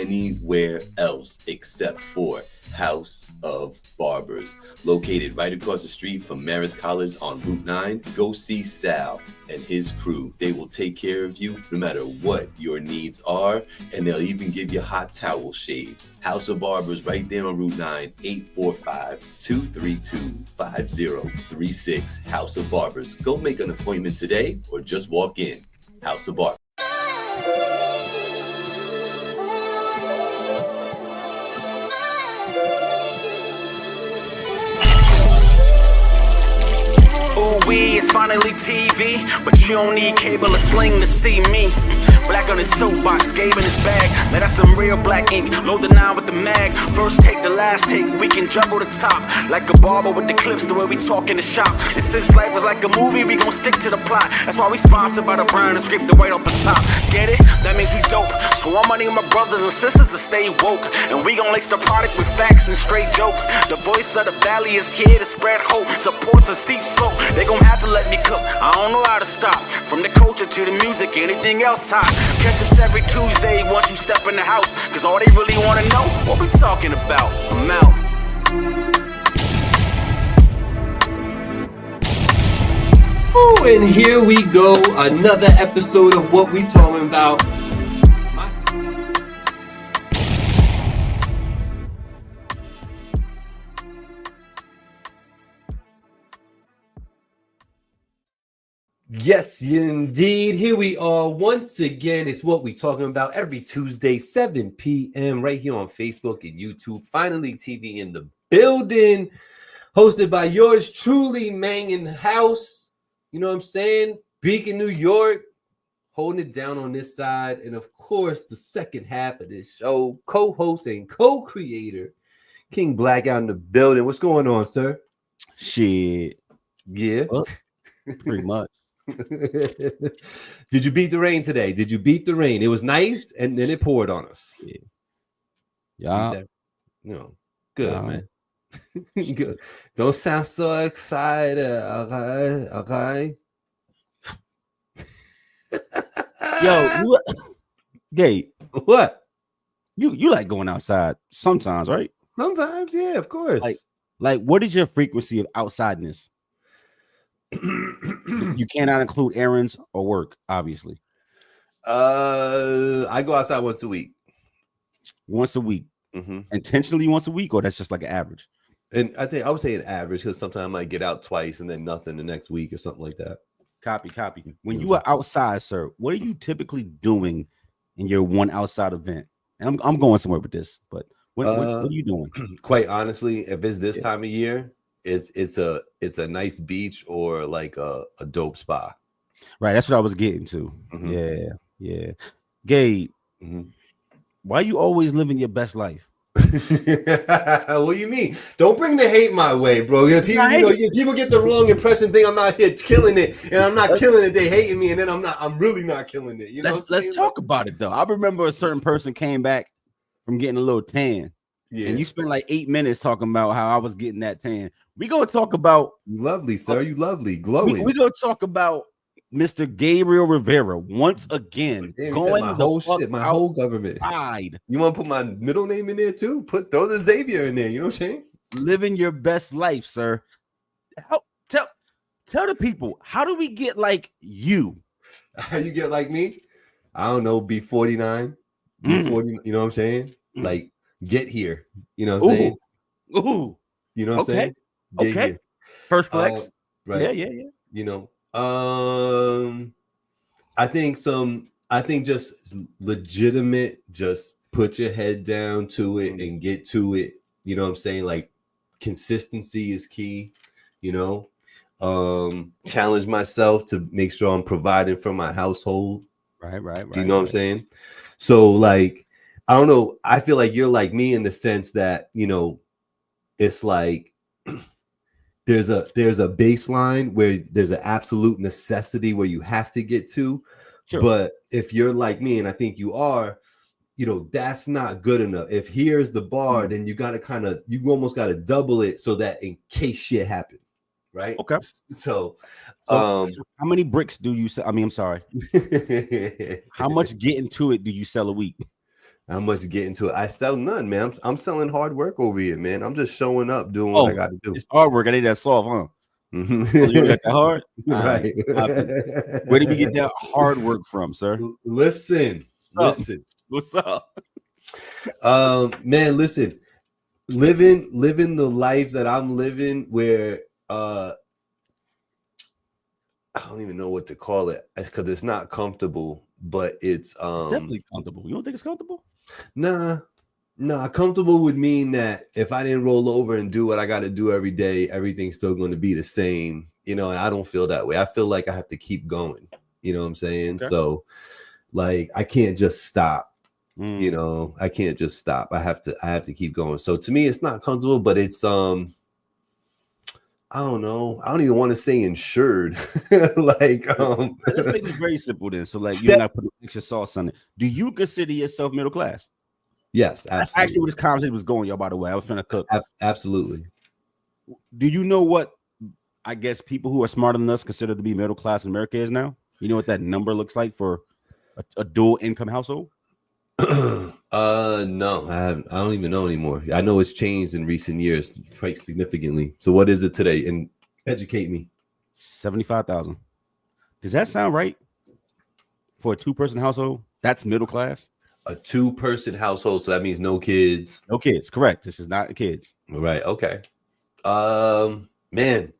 anywhere else except for House of Barbers. Located right across the street from Marist College on Route 9, go see Sal and his crew. They will take care of you no matter what your needs are, and they'll even give you hot towel shaves. House of Barbers right there on Route 9, 845-232-5036. House of Barbers. Go make an appointment today or just walk in. House of Barbers. It's finally TV, but you don't need cable or sling to see me. Black on his soapbox, Gabe in his bag. Now that's some real black ink. Load the 9 with the mag. First take, the last take. We can juggle the top like a barber with the clips. The way we talk in the shop. And since life is like a movie, we gon' stick to the plot. That's why we sponsored by the brand and scrape the white off the top. Get it? That means we dope. So I'm money my brothers and sisters to stay woke. And we gon' lace the product with facts and straight jokes. The voice of the valley is here to spread hope. Supports a steep slope. They gon' have to let me cook. I don't know how to stop. From the culture to the music, anything else hot. Catch us every Tuesday once you step in the house. Cause all they really wanna know, what we talking about. I'm out. Ooh, and here we go. Another episode of What We Talking About. Yes, indeed. Here we are once again. It's What We Talking About every Tuesday, 7 p.m. right here on Facebook and YouTube. Finally, TV in the building. Hosted by yours truly, Mang in the house. You know what I'm saying? Beacon, New York. Holding it down on this side. And of course, the second half of this show, co-host and co-creator, King Black out in the building. What's going on, sir? Shit. Yeah. Well, pretty much. Did you beat the rain today? Did you beat the rain? It was nice, and then it poured on us. Yeah. You know, good, man. Good. Don't sound so excited. Okay. Yo, Gabe, what? You like going outside sometimes, right? Sometimes, yeah, of course. Like what is your frequency of outsideness? You cannot include errands or work, obviously. I go outside once a week. Once a week. Mm-hmm. Intentionally once a week, or that's just like an average? And I think I would say an average because sometimes I might get out twice and then nothing the next week or something like that. Copy. When you are outside, sir, what are you typically doing in your one outside event? And I'm going somewhere with this, but what are you doing? Quite honestly, if it's this time of year, it's a nice beach or like a dope spa. Right, that's what I was getting to. Mm-hmm. Yeah. Gabe, why you always living your best life? What do you mean? Don't bring the hate my way, bro. If people get the wrong impression, think I'm out here killing it, and I'm not killing it. They hating me, and then I'm really not killing it. You know, let's talk about it though. I remember a certain person came back from getting a little tan. Yeah. And you spent like 8 minutes talking about how I was getting that tan. We gonna talk about lovely, sir. You lovely, glowing. We gonna talk about Mr. Gabriel Rivera once again. Going my whole government. You want to put my middle name in there too? Throw the Xavier in there. You know what I'm saying? Living your best life, sir. Tell the people, how do we get like you? How you get like me? I don't know. Be 49. Be 40. You know what I'm saying? Like. Get here, you know what I'm saying? Ooh, you know what I'm saying? Get here. First flex, right? Yeah. You know, I think just legitimate. Just put your head down to it and get to it. You know what I'm saying? Like consistency is key. You know, challenge myself to make sure I'm providing for my household. Right. You know what I'm saying? So like. I don't know. I feel like you're like me in the sense that, you know, it's like there's a baseline where there's an absolute necessity where you have to get to. Sure. But if you're like me, and I think you are, you know, that's not good enough. If here's the bar, then you almost got to double it so that in case shit happens. Right. Okay. So how many bricks do you sell? I mean, I'm sorry. How much getting to it do you sell a week? How much to get into it? I sell none, man. I'm selling hard work over here, man. I'm just showing up, doing what I got to do. It's hard work. I ain't that soft, huh? Mm-hmm. Oh, you got that hard? Right. Where did we get that hard work from, sir? Listen. What's up? Man, listen. Living the life that I'm living, where I don't even know what to call it. It's because it's not comfortable, but it's definitely comfortable. You don't think it's comfortable? Nah. Comfortable would mean that if I didn't roll over and do what I got to do every day, everything's still going to be the same, and I don't feel that way. I feel like I have to keep going. You know what I'm saying? Okay. So, like, I can't just stop. I can't just stop. I have to keep going. So to me, it's not comfortable, but it's I don't know. I don't even want to say insured. Like, let's make it very simple then. So, like, you're not putting extra sauce on it. Do you consider yourself middle class? Yes, absolutely. That's actually where this conversation was going, y'all. By the way, I was trying to cook. Absolutely. Do you know what I guess people who are smarter than us consider to be middle class in America is now? You know what that number looks like for a dual income household? No, I don't even know anymore. I know it's changed in recent years quite significantly. So what is it today? And educate me. 75,000. Does that sound right for a 2-person household? That's middle class. A 2-person household, so that means no kids. No kids, correct. This is not kids. Right. Okay. Man,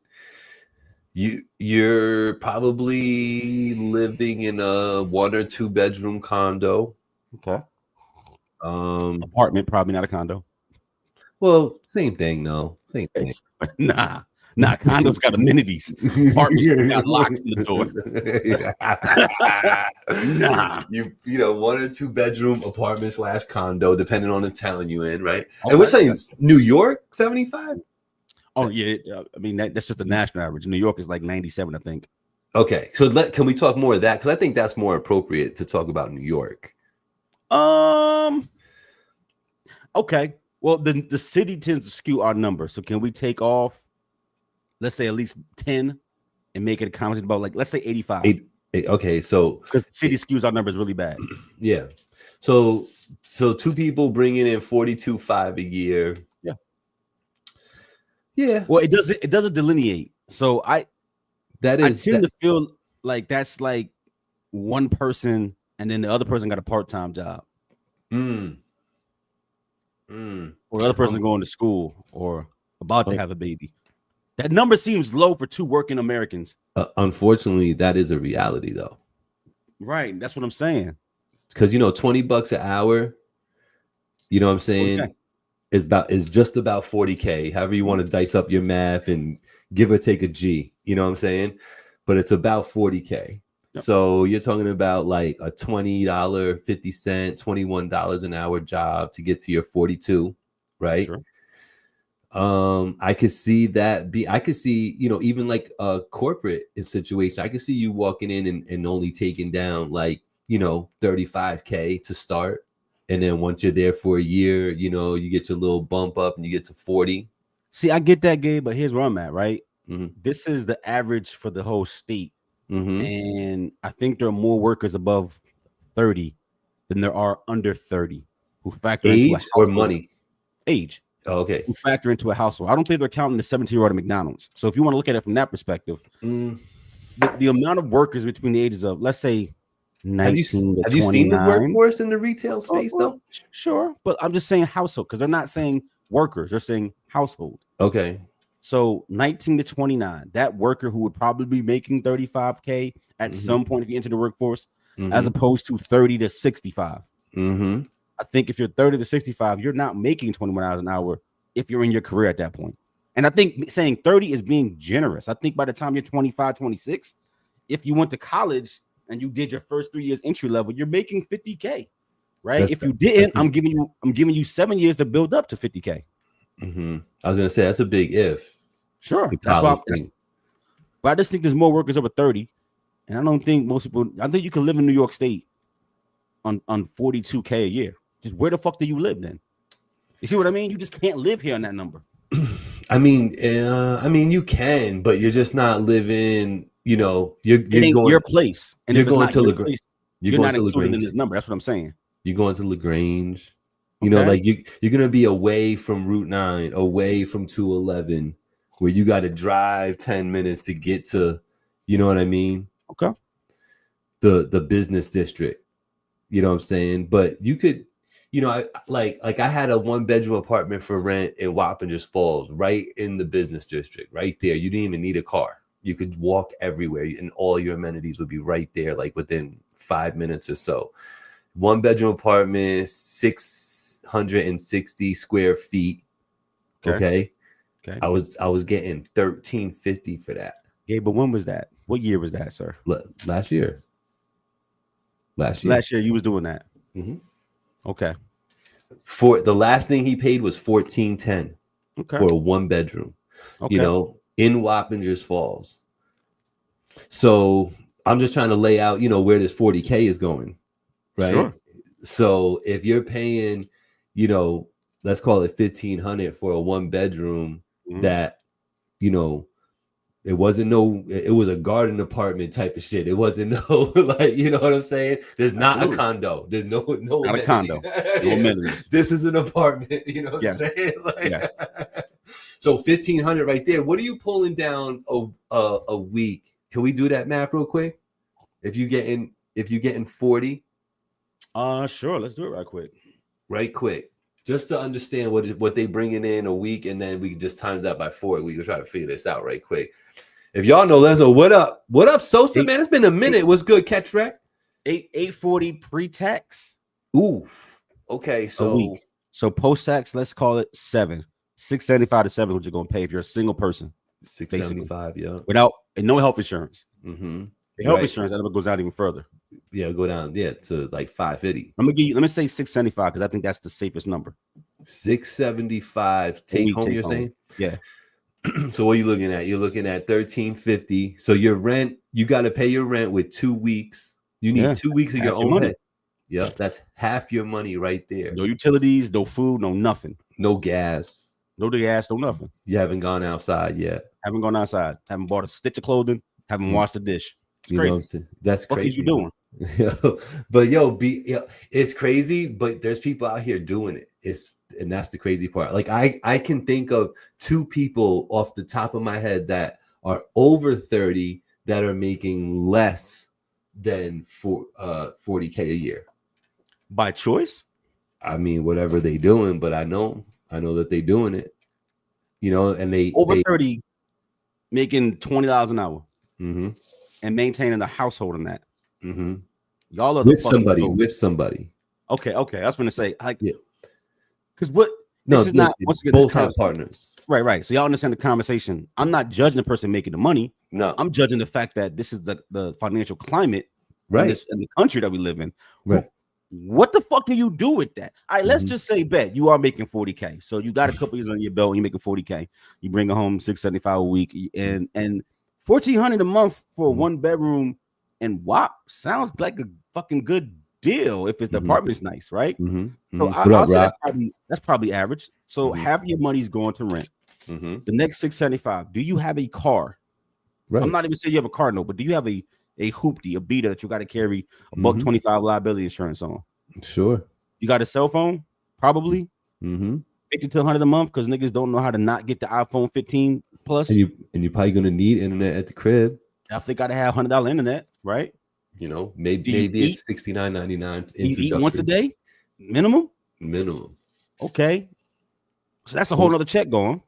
you're probably living in a 1 or 2 bedroom condo. Okay. Apartment, probably not a condo. Well, same thing, no. Same thing. Nah, condos got amenities. Apartments got locks in the door. Nah. You know, 1 or 2 bedroom apartment / condo, depending on the town you in, right? And we're saying New York, 75? Oh, yeah. I mean, that's just the national average. New York is like 97, I think. Okay. So can we talk more of that? Because I think that's more appropriate to talk about New York. Okay. Well, the city tends to skew our number. So can we take off, let's say, at least 10 and make it a conversation about, like, let's say 85? Okay, so because the city skews our numbers really bad. Yeah. So 2 people bringing in 42.5 a year. Yeah. Yeah. Well, it doesn't delineate. So I tend to feel like that's like one person, and then the other person got a part-time job. Or the other person going to school or about to have a baby. That number seems low for 2 working Americans. Unfortunately, that is a reality, though. Right. That's what I'm saying. Because, $20 an hour, you know what I'm saying, is just about 40K. However you want to dice up your math and give or take a G, you know what I'm saying? But it's about 40K. Yep. So you're talking about like a $20.50, $21 an hour job to get to your 42, right? Sure. I could see that even like a corporate situation. I could see you walking in and only taking down like, 35K to start. And then once you're there for a year, you get your little bump up and you get to 40. See, I get that, Gabe, but here's where I'm at, right? Mm-hmm. This is the average for the whole state. Mm-hmm. And I think there are more workers above 30 than there are under 30 who factor age into a household. Or money? Age. Oh, okay. Who factor into a household. I don't think they're counting the 17-year-old at McDonald's. So if you want to look at it from that perspective, the amount of workers between the ages of, let's say, 19 to 29. Have you seen the workforce in the retail space, though? Sure. But I'm just saying household because they're not saying workers. They're saying household. Okay. So 19 to 29, that worker who would probably be making 35K at some point if you enter the workforce, as opposed to 30 to 65. I think if you're 30 to 65, you're not making $21 an hour if you're in your career at that point. And I think saying 30 is being generous. I think by the time you're 25, 26, if you went to college and you did your first 3 years entry level, you're making 50K, right? If you didn't, I'm giving you 7 years to build up to 50K. I was gonna say that's a big if. Sure, that's why. But I just think there's more workers over 30, and I don't think most people. I think you can live in New York State on 42K a year. Just where the fuck do you live then? You see what I mean? You just can't live here on that number. I mean, you can, but you're just not living. You're going your place, and you're going to the. You're not included in this number. That's what I'm saying. You're going to LaGrange. You know, like you're gonna be away from Route 9, away from 211, where you got to drive 10 minutes to get to, you know what I mean? Okay. The business district. You know what I'm saying? But you could, you know, I had a 1-bedroom apartment for rent in Wappingers Falls, right in the business district, right there. You didn't even need a car. You could walk everywhere, and all your amenities would be right there, like within 5 minutes or so. 1-bedroom apartment, 660 square feet. Okay. I was getting $1,350 for that. Yeah, but when was that? What year was that, sir? Last year. Last year you was doing that. Mm-hmm. Okay. For the last thing he paid was $1,410 for a 1-bedroom. Okay. You know, in Wappingers Falls. So I'm just trying to lay out, you know, where this 40K is going. Right. Sure. So if you're paying, you know, let's call it $1,500 for a 1-bedroom, that, you know, it was a garden apartment type of shit. It wasn't no, like, you know what I'm saying? There's not a condo. There's no not a condo. No amenities. This is an apartment. You know what I'm saying? Like, yes. So $1,500 right there. What are you pulling down a week? Can we do that math real quick? If you're getting 40. Sure. Let's do it right quick. Right quick. Just to understand what they bringing in a week, and then we can just times that by 4. We can try to figure this out right quick. If y'all know, let's know. What up? What up, Sosa? Man, it's been a minute. What's good, Catch Rack? 840 pre-tax. Ooh. Okay, so a week. So post-tax, let's call it 7. 675 to 7 what you're gonna pay if you're a single person. 675, yeah. Without and no health insurance. Mm-hmm. The health insurance, that never goes out even further. Yeah, go down, to like 550. Let me say 675 because I think that's the safest number. 675 take home, you're saying? Yeah. So what are you looking at? You're looking at $1,350. So your rent, you got to pay your rent with 2 weeks. You need 2 weeks of your own money. Yep, that's half your money right there. No utilities, no food, no nothing. No gas. No gas, no nothing. You haven't gone outside yet. Haven't gone outside. Haven't bought a stitch of clothing. Haven't washed a dish. It's crazy. Know what I'm saying? That's what crazy. What are you doing? But it's crazy, but there's people out here doing it. And that's the crazy part. Like I can think of 2 people off the top of my head that are over 30 that are making less than 40K a year. By choice? I mean, whatever they doing, but I know that they doing it. You know, and they 30 making $20 an hour. Mm-hmm. And maintaining the household in that. Mm-hmm. Y'all are with somebody. Okay. I was going to say, because this is not once again both have partners. Right. So y'all understand the conversation. I'm not judging the person making the money. No, I'm judging the fact that this is the financial climate, right, in the country that we live in. Right. What the fuck do you do with that? All right, let's just say bet you are making 40K. So you got a couple years on your belt and you're making 40K. You bring it home 675 a week and $1,400 a month for a 1-bedroom and WAP sounds like a fucking good deal if the apartment's nice, right? So I'll say that's probably average. So half your money's going to rent. The next 675. Do you have a car? Right. I'm not even saying you have a car, no, but do you have a hoopty, a beater that you got to carry $125 liability insurance on? Sure. You got a cell phone? Probably. $50 to $100 a month because niggas don't know how to not get the iPhone 15 Plus. And you're probably gonna need internet at the crib. Definitely got to have $100 internet, right? You know, maybe it's $69.99. You eat once a day, minimum. Okay, so that's a whole nother check going.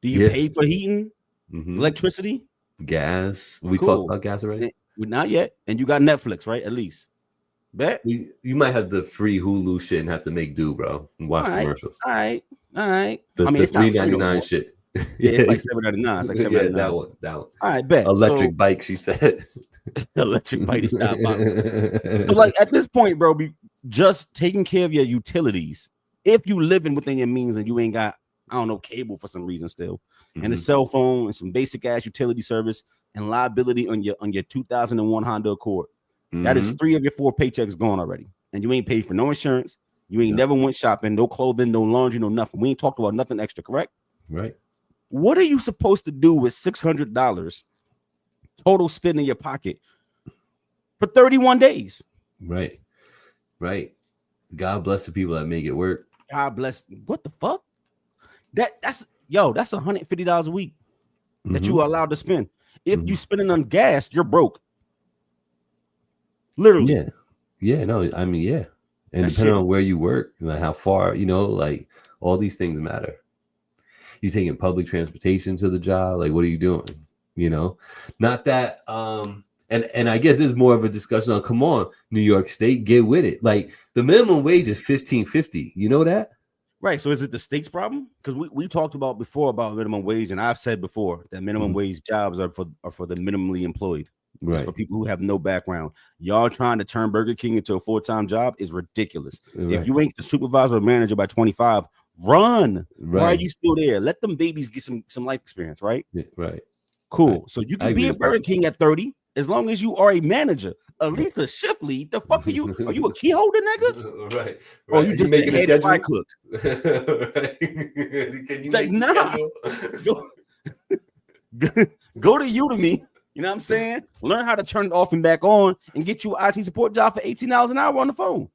Do you pay for heating, electricity, gas? We talked about gas already. Not yet. And you got Netflix, right? At least. Bet you might have the free Hulu shit and have to make do, bro, and watch commercials. All right. The $3.99 shit. Yeah, it's like $7.99. It's like $7.99. Yeah, that one. All right, bet. Electric bike, she said. Electric bike is not so like at this point, bro, be just taking care of your utilities. If you living within your means and you ain't got, I don't know, cable for some reason still, and a cell phone and some basic ass utility service and liability on your 2001 Honda Accord, that is 3 of your 4 paychecks gone already, and you ain't paid for no insurance. You ain't never went shopping, no clothing, no laundry, no nothing. We ain't talked about nothing extra, correct? Right. What are you supposed to do with $600 total spend in your pocket for 31 days? Right. Right. God bless the people that make it work. God bless. What the fuck? That's $150 a week that you are allowed to spend. If you spending on gas, you're broke. Literally. Yeah. Yeah. No, I mean, yeah. And That depending shit- on where you work, like how far, like all these things matter. You taking public transportation to the job? Like, what are you doing? Not that and I guess this is more of a discussion on, come on, New York State, get with it. Like, the minimum wage is $15.50. You know that? Right. So is it the state's problem? Because we talked about before about minimum wage, and I've said before that minimum wage jobs are for the minimally employed. Right. It's for people who have no background. Y'all trying to turn Burger King into a full-time job is ridiculous. Right. If you ain't the supervisor or manager by 25, run. Right. Why are you still there? Let them babies get some life experience, right? Yeah, right. Cool. Right. So you can be a Burger King at 30 as long as you are a manager. At least a shift lead. The fuck are you? Are you a key holder, nigga? Right. Or you just making a head fry cook? Right. Can you like, nah. Go to Udemy. You know what I'm saying? Learn how to turn it off and back on, and get you an IT support job for $18 an hour on the phone.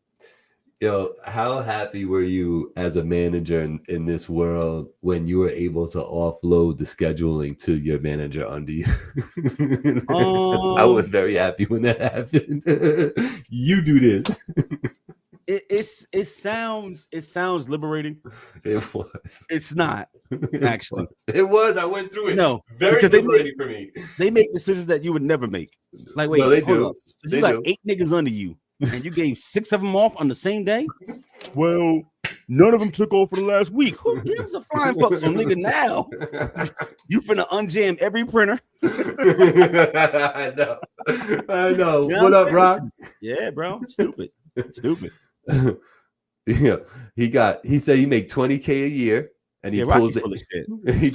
Yo, how happy were you as a manager in this world when you were able to offload the scheduling to your manager under you? I was very happy when that happened. You do this. It sounds liberating. It was. It's not actually. It was. I went through it. No, very liberating for me. They make decisions that you would never make. Like, wait, no, they do. So you got 8 niggas under you, and you gave 6 of them off on the same day? Well, none of them took off for the last week. Who gives a flying fuck? So nigga, now you finna unjam every printer. I know. You know what up, Rock? Yeah, bro. Stupid. Yeah, he said you make $20K a year, and he pulls it. He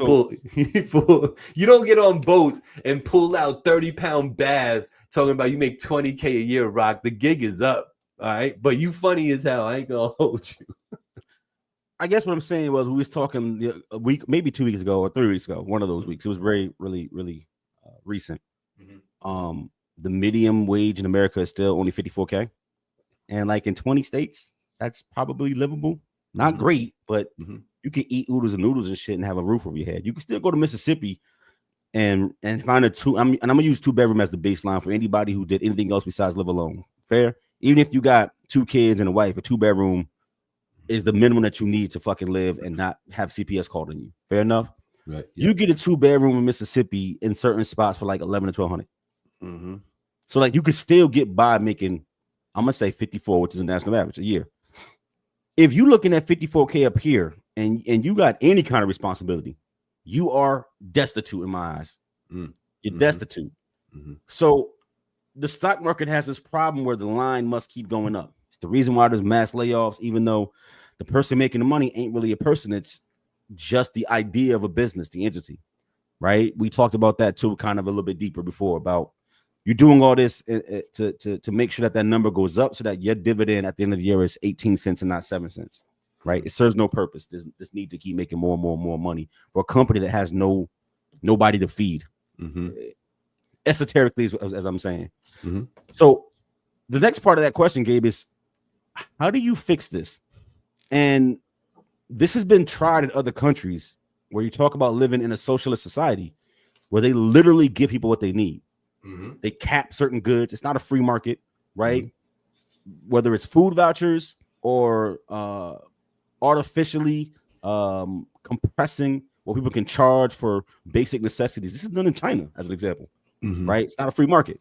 pull. You don't get on boats and pull out 30-pound bass talking about you make $20K a year, Rock. The gig is up, all right. But you funny as hell. I ain't gonna hold you. I guess what I'm saying was, we was talking a week, maybe 2 weeks ago or 3 weeks ago, one of those weeks. It was really recent. Mm-hmm. The medium wage in America is still only $54K. And like in 20 states, that's probably livable. Not great, but you can eat oodles and noodles and shit and have a roof over your head. You can still go to Mississippi and find a 2. I'm gonna use 2-bedroom as the baseline for anybody who did anything else besides live alone. Fair? Even if you got 2 kids and a wife, a 2-bedroom is the minimum that you need to fucking live and not have CPS called on you. Fair enough? Right. Yeah. You get a 2-bedroom in Mississippi in certain spots for like $1,100 to $1,200. So like you could still get by making, I'm gonna say 54, which is a national average a year. If you're looking at 54K up here and you got any kind of responsibility, you are destitute in my eyes. You're destitute. So the stock market has this problem where the line must keep going up. It's the reason why there's mass layoffs, even though the person making the money ain't really a person. It's just the idea of a business, the entity, right? We talked about that too, kind of a little bit deeper before, about you're doing all this to make sure that number goes up so that your dividend at the end of the year is 18 cents and not 7 cents, right? It serves no purpose. There's this need to keep making more and more and more money for a company that has nobody to feed. Esoterically, as I'm saying. So the next part of that question, Gabe, is how do you fix this? And this has been tried in other countries where you talk about living in a socialist society where they literally give people what they need. They cap certain goods. It's not a free market, right? Whether it's food vouchers or artificially compressing what people can charge for basic necessities. This is done in China, as an example, right? It's not a free market.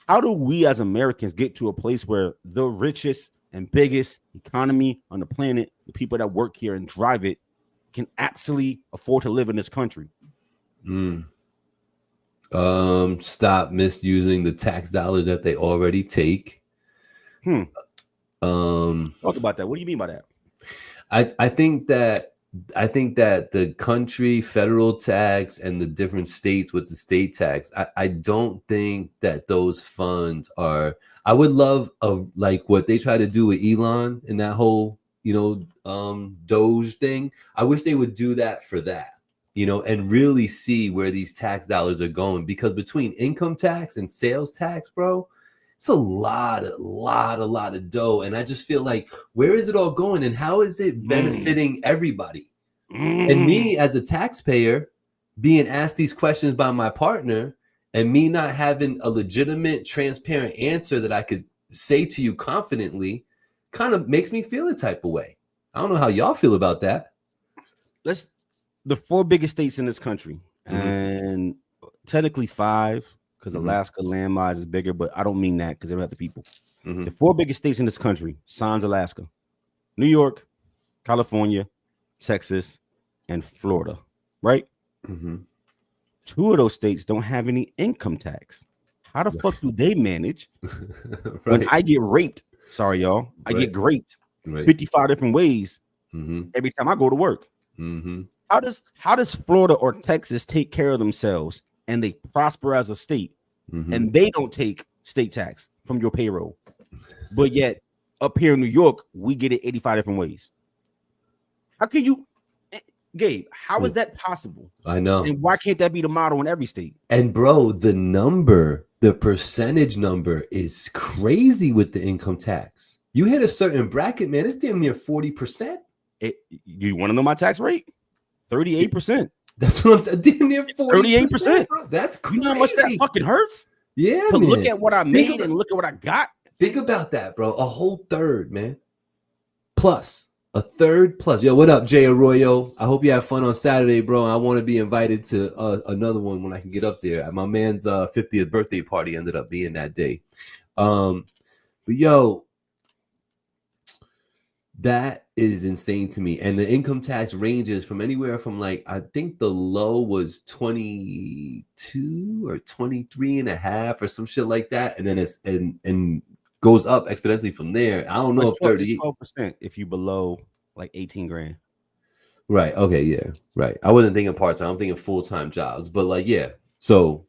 How do we as Americans get to a place where the richest and biggest economy on the planet, the people that work here and drive it, can absolutely afford to live in this country? Stop misusing the tax dollars that they already take. Talk about that. What do you mean by that? I think that the country federal tax and the different states with the state tax, I don't think that those funds are. I would love like what they try to do with Elon and that whole Doge thing. I wish they would do that for that. And really see where these tax dollars are going, because between income tax and sales tax, bro, It's a lot of dough. And I just feel like, where is it all going? And how is it benefiting everybody? And me as a taxpayer being asked these questions by my partner and me not having a legitimate, transparent answer that I could say to you confidently kind of makes me feel a type of way. I don't know how y'all feel about that. The 4 biggest states in this country, and technically 5, because Alaska landmass is bigger, but I don't mean that because they don't have the people. The 4 biggest states in this country, sans Alaska: New York, California, Texas, and Florida, right? 2 of those states don't have any income tax. How the fuck do they manage when I get raped? Sorry, y'all. I get raped 55 different ways every time I go to work. How does Florida or Texas take care of themselves and they prosper as a state and they don't take state tax from your payroll? But yet up here in New York, we get it 85 different ways. How can you, Gabe, how is that possible? I know. And why can't that be the model in every state? And bro, the percentage number is crazy with the income tax. You hit a certain bracket, man, it's damn near 40%. You want to know my tax rate? 38%. That's what I'm saying. Damn near 38%. That's crazy. You know how much that fucking hurts? Yeah, to look at what I made and look at what I got. Think about that, bro. A whole third, man. Plus. A third plus. Yo, what up, Jay Arroyo? I hope you have fun on Saturday, bro. I want to be invited to another one when I can get up there. My man's 50th birthday party ended up being that day. But yo, that is insane to me. And the income tax ranges from anywhere from, like, I think the low was 22 or 23 and a half or some shit like that. And then it's and goes up exponentially from there. I don't know if 12% if you below like 18 grand. Right. Okay. Yeah. Right. I wasn't thinking part-time. I'm thinking full-time jobs. But like, yeah. So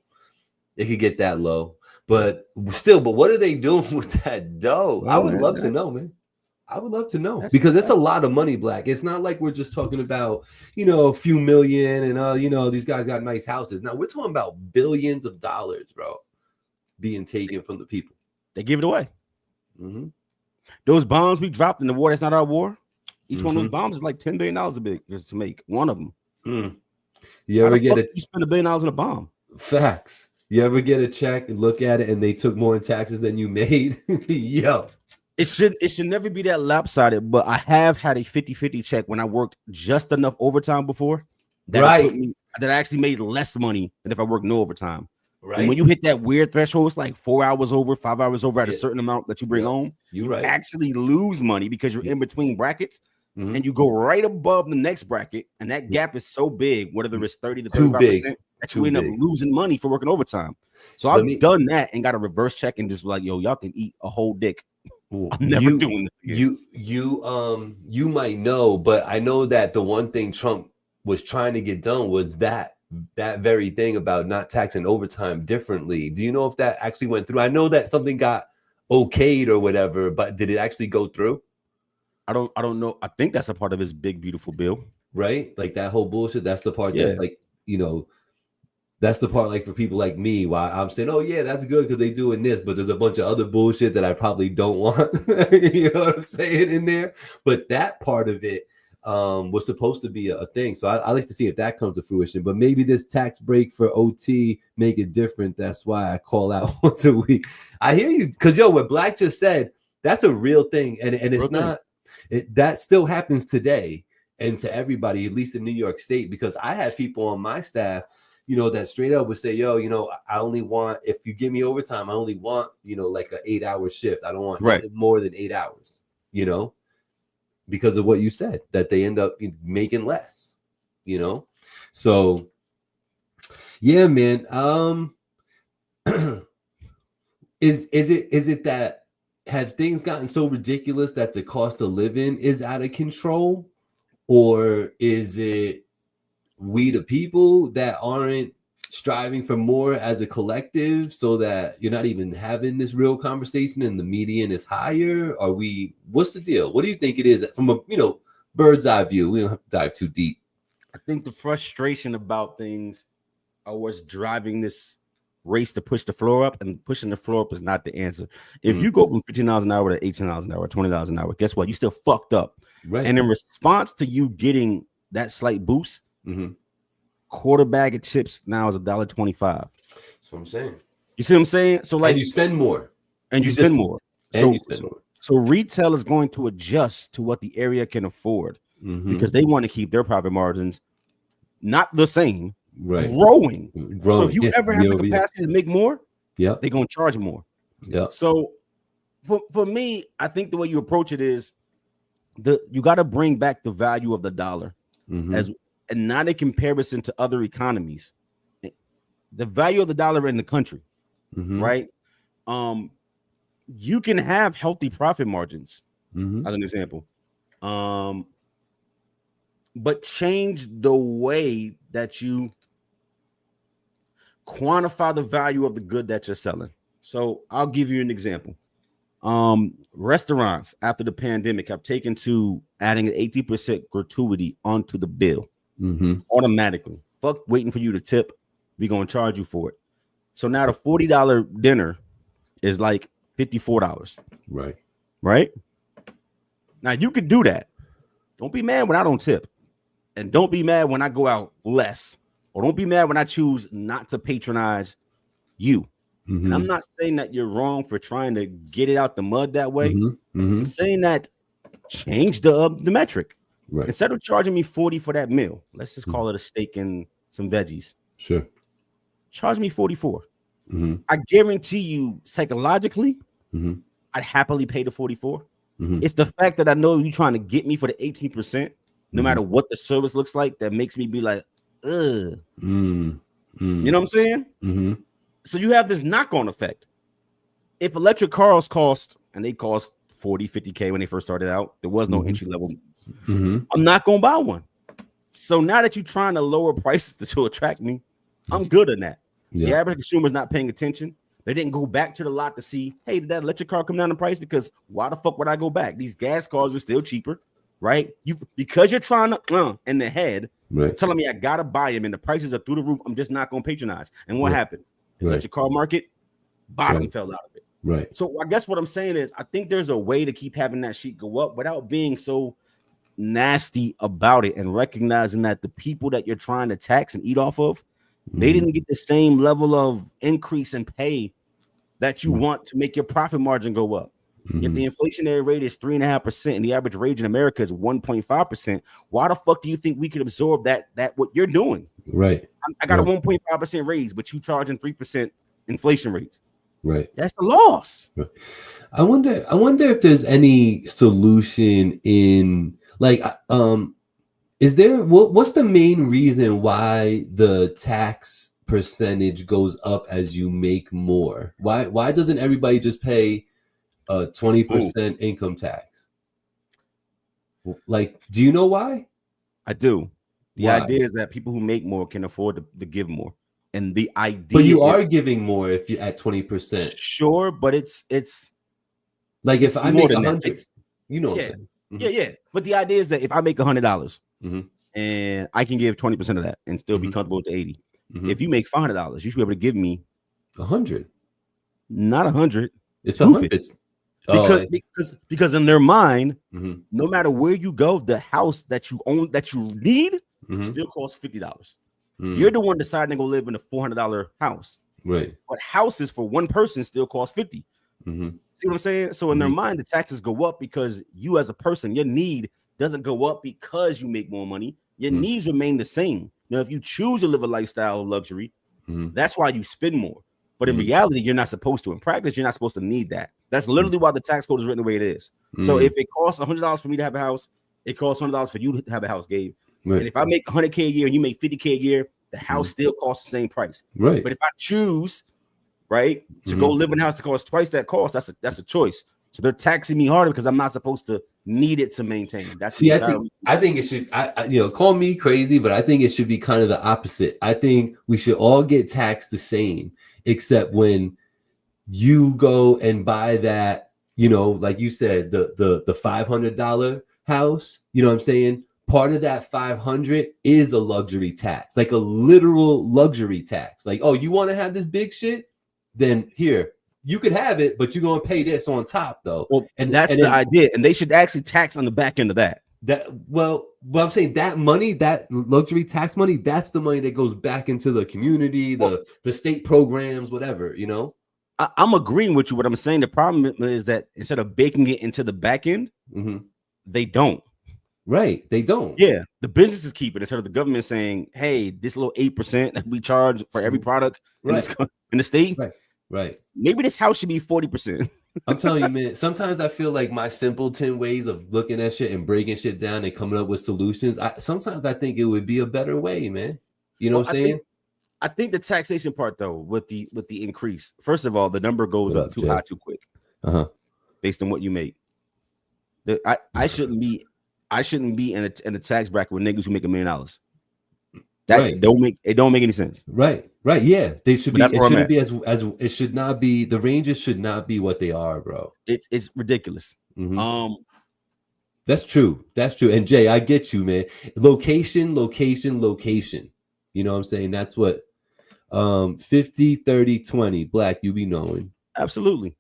it could get that low. But still, what are they doing with that dough? I would love to know, man. I would love to know because it's a lot of money, Black. It's not like we're just talking about, a few million and, these guys got nice houses. Now we're talking about billions of dollars, bro, being taken from the people. They give it away. Those bombs we dropped in the war that's not our war, each one of those bombs is like $10 billion to make one of them. You ever get you spend $1 billion on a bomb? Facts. You ever get a check and look at it and they took more in taxes than you made? Yo, it should never be that lopsided, but I have had a 50-50 check when I worked just enough overtime before that I actually made less money than if I worked no overtime. Right. And when you hit that weird threshold, it's like 4 hours over, 5 hours over at a certain amount that you bring home. You actually lose money because you're in between brackets and you go right above the next bracket. And that gap is so big, whether it's 30 to 35%, that you end up losing money for working overtime. So I've done that and got a reverse check and just like, yo, y'all can eat a whole dick. I'm never doing this again. You might know, but I know that the one thing Trump was trying to get done was that very thing about not taxing overtime differently. Do you know if that actually went through? I know that something got okayed or whatever, but did it actually go through? I don't know. I think that's a part of his big beautiful bill, right? Like that whole bullshit. That's the part that's like, that's the part like for people like me, why I'm saying, oh yeah, that's good because they doing this, but there's a bunch of other bullshit that I probably don't want. You know what I'm saying in there? But that part of it was supposed to be a thing. So I like to see if that comes to fruition. But maybe this tax break for OT make it different. That's why I call out once a week. I hear you. Because what Black just said, that's a real thing. And it's not, that still happens today and to everybody, at least in New York State, because I have people on my staff, that straight up would say, yo, I only want, if you give me overtime, I only want, like an 8-hour shift. I don't want more than 8 hours, because of what you said, that they end up making less, So yeah, man. Is it that have things gotten so ridiculous that the cost of living is out of control? Or is it we the people that aren't striving for more as a collective so that you're not even having this real conversation and the median is higher? What's the deal? What do you think it is from a, bird's eye view? We don't have to dive too deep. I think the frustration about things are what's driving this race to push the floor up, and pushing the floor up is not the answer. If you go from $15 an hour to $18 an hour, $20 an hour, guess what? You still fucked up. Right. And in response to you getting that slight boost, quarter bag of chips now is $1.25. That's what I'm saying. You see what I'm saying? So like, and you spend more, and you spend more. And you spend more. So retail is going to adjust to what the area can afford because they want to keep their profit margins not the same, growing. So if you ever have the capacity to make more, they're going to charge more. Yeah. So for me, I think the way you approach it is you got to bring back the value of the dollar and not in comparison to other economies. The value of the dollar in the country, right? You can have healthy profit margins, as an example, but change the way that you quantify the value of the good that you're selling. So I'll give you an example. Restaurants after the pandemic have taken to adding an 80% gratuity onto the bill automatically. Fuck waiting for you to tip. We're going to charge you for it. So now the $40 dinner is like $54. Right. Now you could do that. Don't be mad when I don't tip. And don't be mad when I go out less. Or don't be mad when I choose not to patronize you. And I'm not saying that you're wrong for trying to get it out the mud that way. I'm saying that change the metric. Instead of charging me $40 for that meal, let's just call it a steak and some veggies. Sure. Charge me $44. I guarantee you psychologically, I'd happily pay the $44. It's the fact that I know you're trying to get me for the 18%, no matter what the service looks like, that makes me be like, ugh. You know what I'm saying? So you have this knock-on effect. If electric cars cost, and they cost 40, 50K when they first started out, there was no entry level. I'm not going to buy one. So now that you're trying to lower prices to attract me, I'm good on that. The average consumer is not paying attention. They didn't go back to the lot to see, hey, did that electric car come down in price? Because why the fuck would I go back? These gas cars are still cheaper, right? Because you're trying to in the head, telling me I gotta buy them and the prices are through the roof. I'm just not gonna patronize. And what happened? The electric car market bottom fell out of it. So I guess what I'm saying is I think there's a way to keep having that sheet go up without being so nasty about it and recognizing that the people that you're trying to tax and eat off of, they didn't get the same level of increase in pay that you want to make your profit margin go up. If the inflationary rate is 3.5% and the average wage in America is 1.5%, why the fuck do you think we could absorb that what you're doing? I got a 1.5% raise, but you charging 3% inflation rates. That's the loss. I wonder if there's any solution in like is there what's the main reason why the tax percentage goes up as you make more? Why doesn't everybody just pay a 20% income tax? Like, do you know why? I do. The idea is that people who make more can afford to give more. And the idea, but you are giving more if you're at 20%. Sure, but it's like if I make 100, you know what I'm saying? Yeah. But the idea is that if I make $100 and I can give 20% of that and still be comfortable with the 80. If you make $500, you should be able to give me 100. Not 100. It's 100. Because in their mind, no matter where you go, the house that you own that you need still costs $50. You're the one deciding to go live in a $400 house. But houses for one person still cost $50. See what I'm saying? So in their mind, the taxes go up because you as a person, your need doesn't go up because you make more money. Your needs remain the same. Now, if you choose to live a lifestyle of luxury, that's why you spend more. But in reality, you're not supposed to. In practice, you're not supposed to need that. That's literally why the tax code is written the way it is. So if it costs $100 for me to have a house, it costs $100 for you to have a house, Gabe. And if I make $100K a year and you make $50K a year, the house still costs the same price. But if I choose, to go live in a house that costs twice that cost, that's a choice. So they're taxing me harder because I'm not supposed to need it to maintain. That's I think it should. I call me crazy, but I think it should be kind of the opposite. I think we should all get taxed the same, except when you go and buy that, like you said, the $500 house. You know what I'm saying? part of that 500 is a luxury tax, like a literal luxury tax. Like, oh, you want to have this big shit? Then here, you could have it, but you're gonna pay this on top though. Well, and that's and the then, idea, and they should actually tax on the back end of that. Well, I'm saying that money, that luxury tax money, that's the money that goes back into the community, the state programs, whatever, you know. I'm agreeing with you. What I'm saying, the problem is that instead of baking it into the back end, they don't. Right, they don't. Yeah, the businesses keep it instead of the government saying, "Hey, this little 8% that we charge for every product in the state, right. Maybe this house should be 40%." I'm telling you, man. Sometimes I feel like my simpleton ways of looking at shit and breaking shit down and coming up with solutions. Sometimes I think it would be a better way, man. You know what I'm saying? I think the taxation part, though, with the increase, first of all, the number goes up too high too quick, based on what you make. I shouldn't be in a tax bracket with niggas who make $1 million. That don't make any sense. Right. Yeah, they should be. It shouldn't be as it should not be. The ranges should not be what they are, bro. It's ridiculous. That's true. And Jay, I get you, man. Location. You know what I'm saying? That's what 50, 30, 20. Black, you be knowing. Absolutely.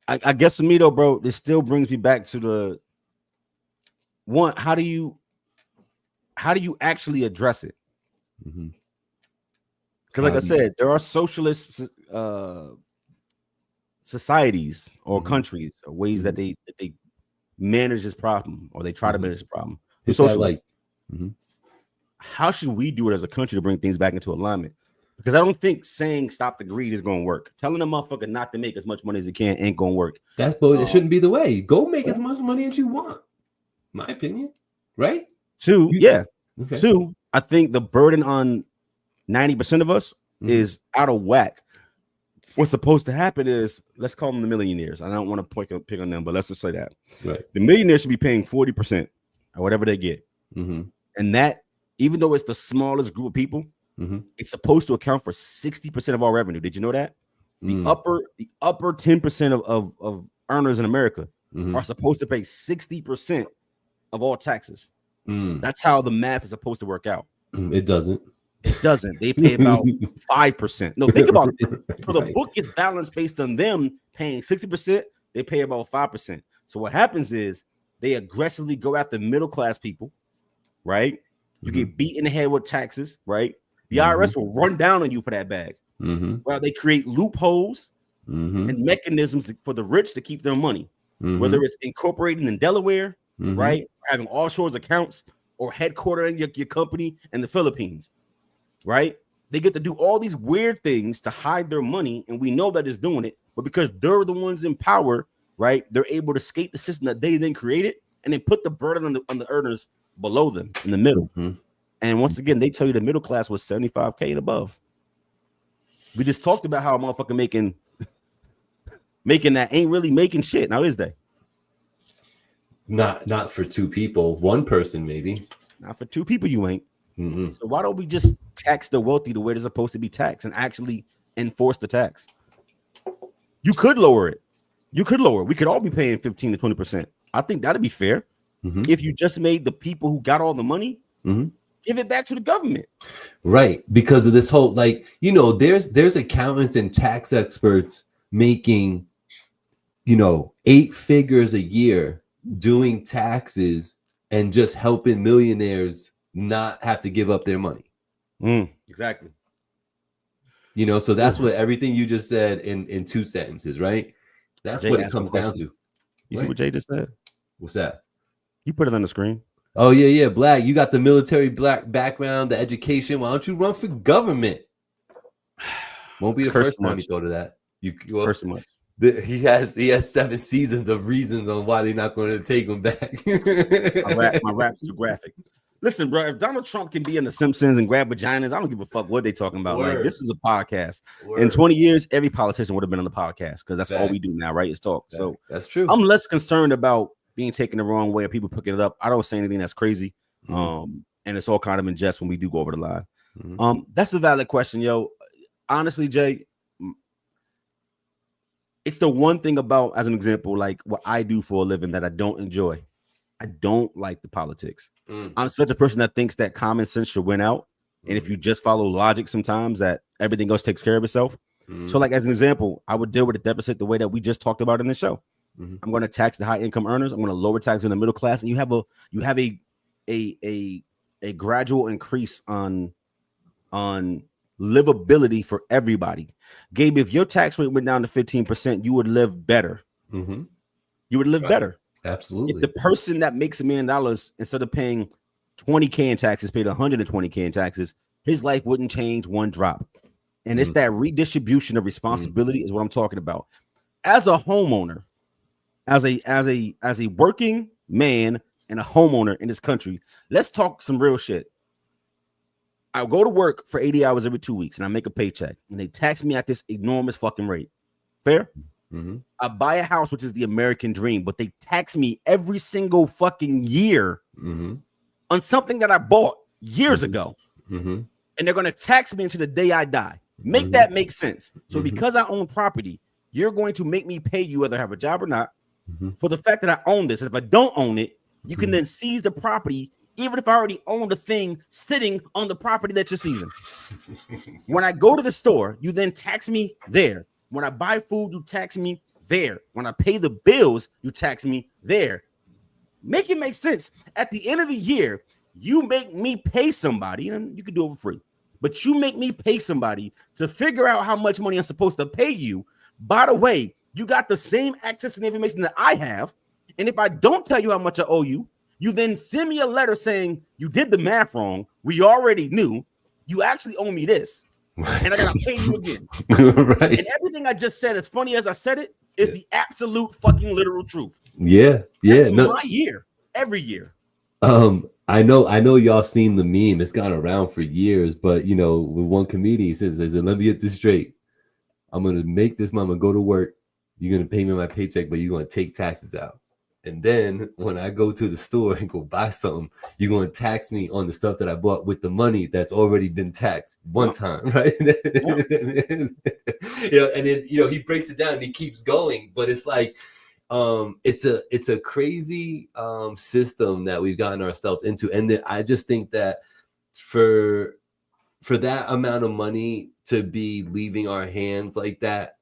I guess to me though, bro, this still brings me back to the one. How do you actually address it? Because like I said, there are socialist societies or countries or ways that they manage this problem, or they try to manage the problem. How should we do it as a country to bring things back into alignment? Because I don't think saying stop the greed is going to work. Telling a motherfucker not to make as much money as he can ain't going to work. It shouldn't be the way. Go make as much money as you want. My opinion, right? Two, I think the burden on 90% of us is out of whack. What's supposed to happen is, let's call them the millionaires. I don't want to pick on them, but let's just say that. Right. The millionaires should be paying 40% or whatever they get. And that, even though it's the smallest group of people, it's supposed to account for 60% of our revenue. Did you know that? The upper 10% of earners in America are supposed to pay 60% of all taxes. That's how the math is supposed to work out. It doesn't. They pay about 5%. No, think about it. So the book is balanced based on them paying 60%. They pay about 5%. So what happens is they aggressively go after middle class people, right? You get beat in the head with taxes, right? The IRS will run down on you for that bag. Well, they create loopholes and mechanisms for the rich to keep their money, whether it's incorporating in Delaware, right? Having offshore accounts or headquartering your company in the Philippines, right? They get to do all these weird things to hide their money, and we know that it's doing it, but because they're the ones in power, right? They're able to skate the system that they then created and then put the burden on the earners below them in the middle. And once again, they tell you the middle class was 75K and above. We just talked about how a motherfucker making that ain't really making shit. Now is they? Not for two people. One person, maybe. Not for two people, you ain't. So why don't we just tax the wealthy the way they're supposed to be taxed and actually enforce the tax? You could lower it. We could all be paying 15 to 20%. I think that'd be fair. If you just made the people who got all the money, give it back to the government. Right. Because of this whole, like, you know, there's accountants and tax experts making, 8 figures a year doing taxes and just helping millionaires not have to give up their money. Exactly. So that's what everything you just said in 2 sentences, right? That's Jay, what it comes down to. You see what Jay just said? What's that? You put it on the screen. Oh, yeah. Black, you got the military black background, the education. Why don't you run for government? Won't be the first time he thought of that. First much. He has 7 seasons of reasons on why they're not going to take him back. My rap's too graphic. Listen, bro, if Donald Trump can be in The Simpsons and grab vaginas, I don't give a fuck what they talking about. Like, this is a podcast. In 20 years, every politician would have been on the podcast because that's all we do now, right? Is talk. So that's true. I'm less concerned about being taken the wrong way or people picking it up. I don't say anything that's crazy. And it's all kind of in jest when we do go over the line. That's a valid question, yo. Honestly, Jay, it's the one thing about, as an example, like what I do for a living that I don't enjoy. I don't like the politics. I'm such a person that thinks that common sense should win out. And if you just follow logic sometimes, that everything else takes care of itself. So like, as an example, I would deal with a deficit the way that we just talked about in the show. I'm going to tax the high income earners. I'm going to lower tax in the middle class. And you have a gradual increase on livability for everybody. Gabe, if your tax rate went down to 15%, you would live better. You would live better. Absolutely. If the person that makes $1 million, instead of paying $20K in taxes, paid $120K in taxes, his life wouldn't change one drop. And it's that redistribution of responsibility is what I'm talking about. As a homeowner, as a working man and a homeowner in this country, let's talk some real shit. I go to work for 80 hours every 2 weeks and I make a paycheck and they tax me at this enormous fucking rate. Fair? I buy a house, which is the American dream, but they tax me every single fucking year on something that I bought years ago. And they're going to tax me until the day I die. Make that make sense. So because I own property, you're going to make me pay you, whether I have a job or not, for the fact that I own this. And if I don't own it, you can then seize the property, even if I already own the thing sitting on the property that you're seizing. When I go to the store, you then tax me there. When I buy food, you tax me there. When I pay the bills, you tax me there. Make it make sense. At the end of the year, you make me pay somebody, and you can do it for free, but you make me pay somebody to figure out how much money I'm supposed to pay you. By the way, you got the same access to the information that I have. And if I don't tell you how much I owe you, you then send me a letter saying you did the math wrong. We already knew. You actually owe me this. And I gotta pay you again. Right. And everything I just said, as funny as I said it, is the absolute fucking literal truth. Yeah. That's my year, every year. I know y'all seen the meme. It's gone around for years, but you know, with one comedian he says, let me get this straight. I'm gonna make this mama go to work. You're gonna pay me my paycheck, but you're gonna take taxes out. And then when I go to the store and go buy something, you're going to tax me on the stuff that I bought with the money that's already been taxed one time, right? And then, he breaks it down and he keeps going. But it's like, it's a crazy system that we've gotten ourselves into. And I just think that for that amount of money to be leaving our hands like that,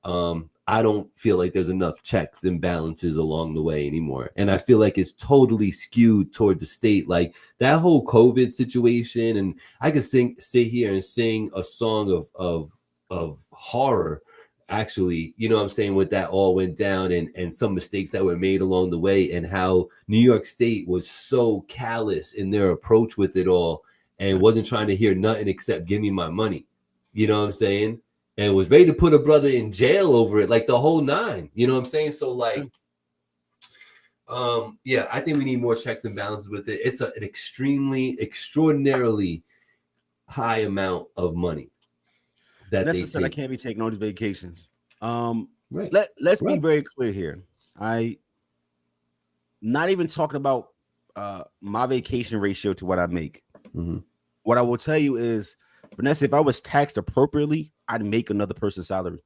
I don't feel like there's enough checks and balances along the way anymore. And I feel like it's totally skewed toward the state. Like that whole COVID situation, and I could sit here and sing a song of horror, actually, you know what I'm saying, with that all went down and some mistakes that were made along the way, and how New York State was so callous in their approach with it all and wasn't trying to hear nothing except give me my money. You know what I'm saying? And was ready to put a brother in jail over it, like the whole nine. You know what I'm saying? So like, I think we need more checks and balances with it. It's an extraordinarily high amount of money that they take. I can't be taking on these vacations. Right. Let's be very clear here. Not even talking about my vacation ratio to what I make. What I will tell you is, Vanessa, if I was taxed appropriately, I'd make another person's salary.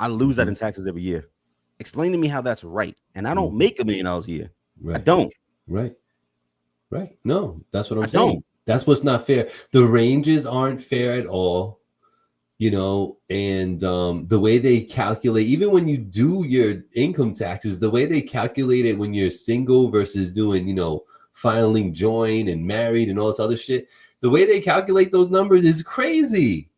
I lose that in taxes every year. Explain to me how that's right. And I don't make $1 million a year. Right. I don't. Right. No, that's what I'm saying. That's what's not fair. The ranges aren't fair at all, you know, and the way they calculate, even when you do your income taxes, the way they calculate it when you're single versus doing, you know, filing joint and married and all this other shit, the way they calculate those numbers is crazy.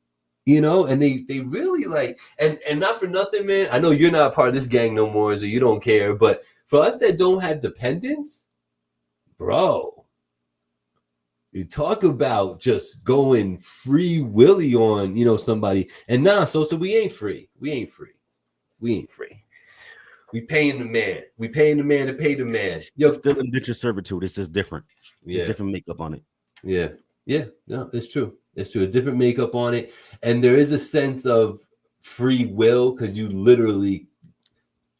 You know, and they really like, and not for nothing, man. I know you're not part of this gang no more, so you don't care. But for us that don't have dependents, bro, you talk about just going free willy on, you know, somebody. And so we ain't free. We ain't free. We paying the man. We paying the man to pay the man. Yo, still indentured servitude. It's just different. There's different makeup on it. Yeah. No, it's true. It's true. A different makeup on it. And there is a sense of free will because you literally,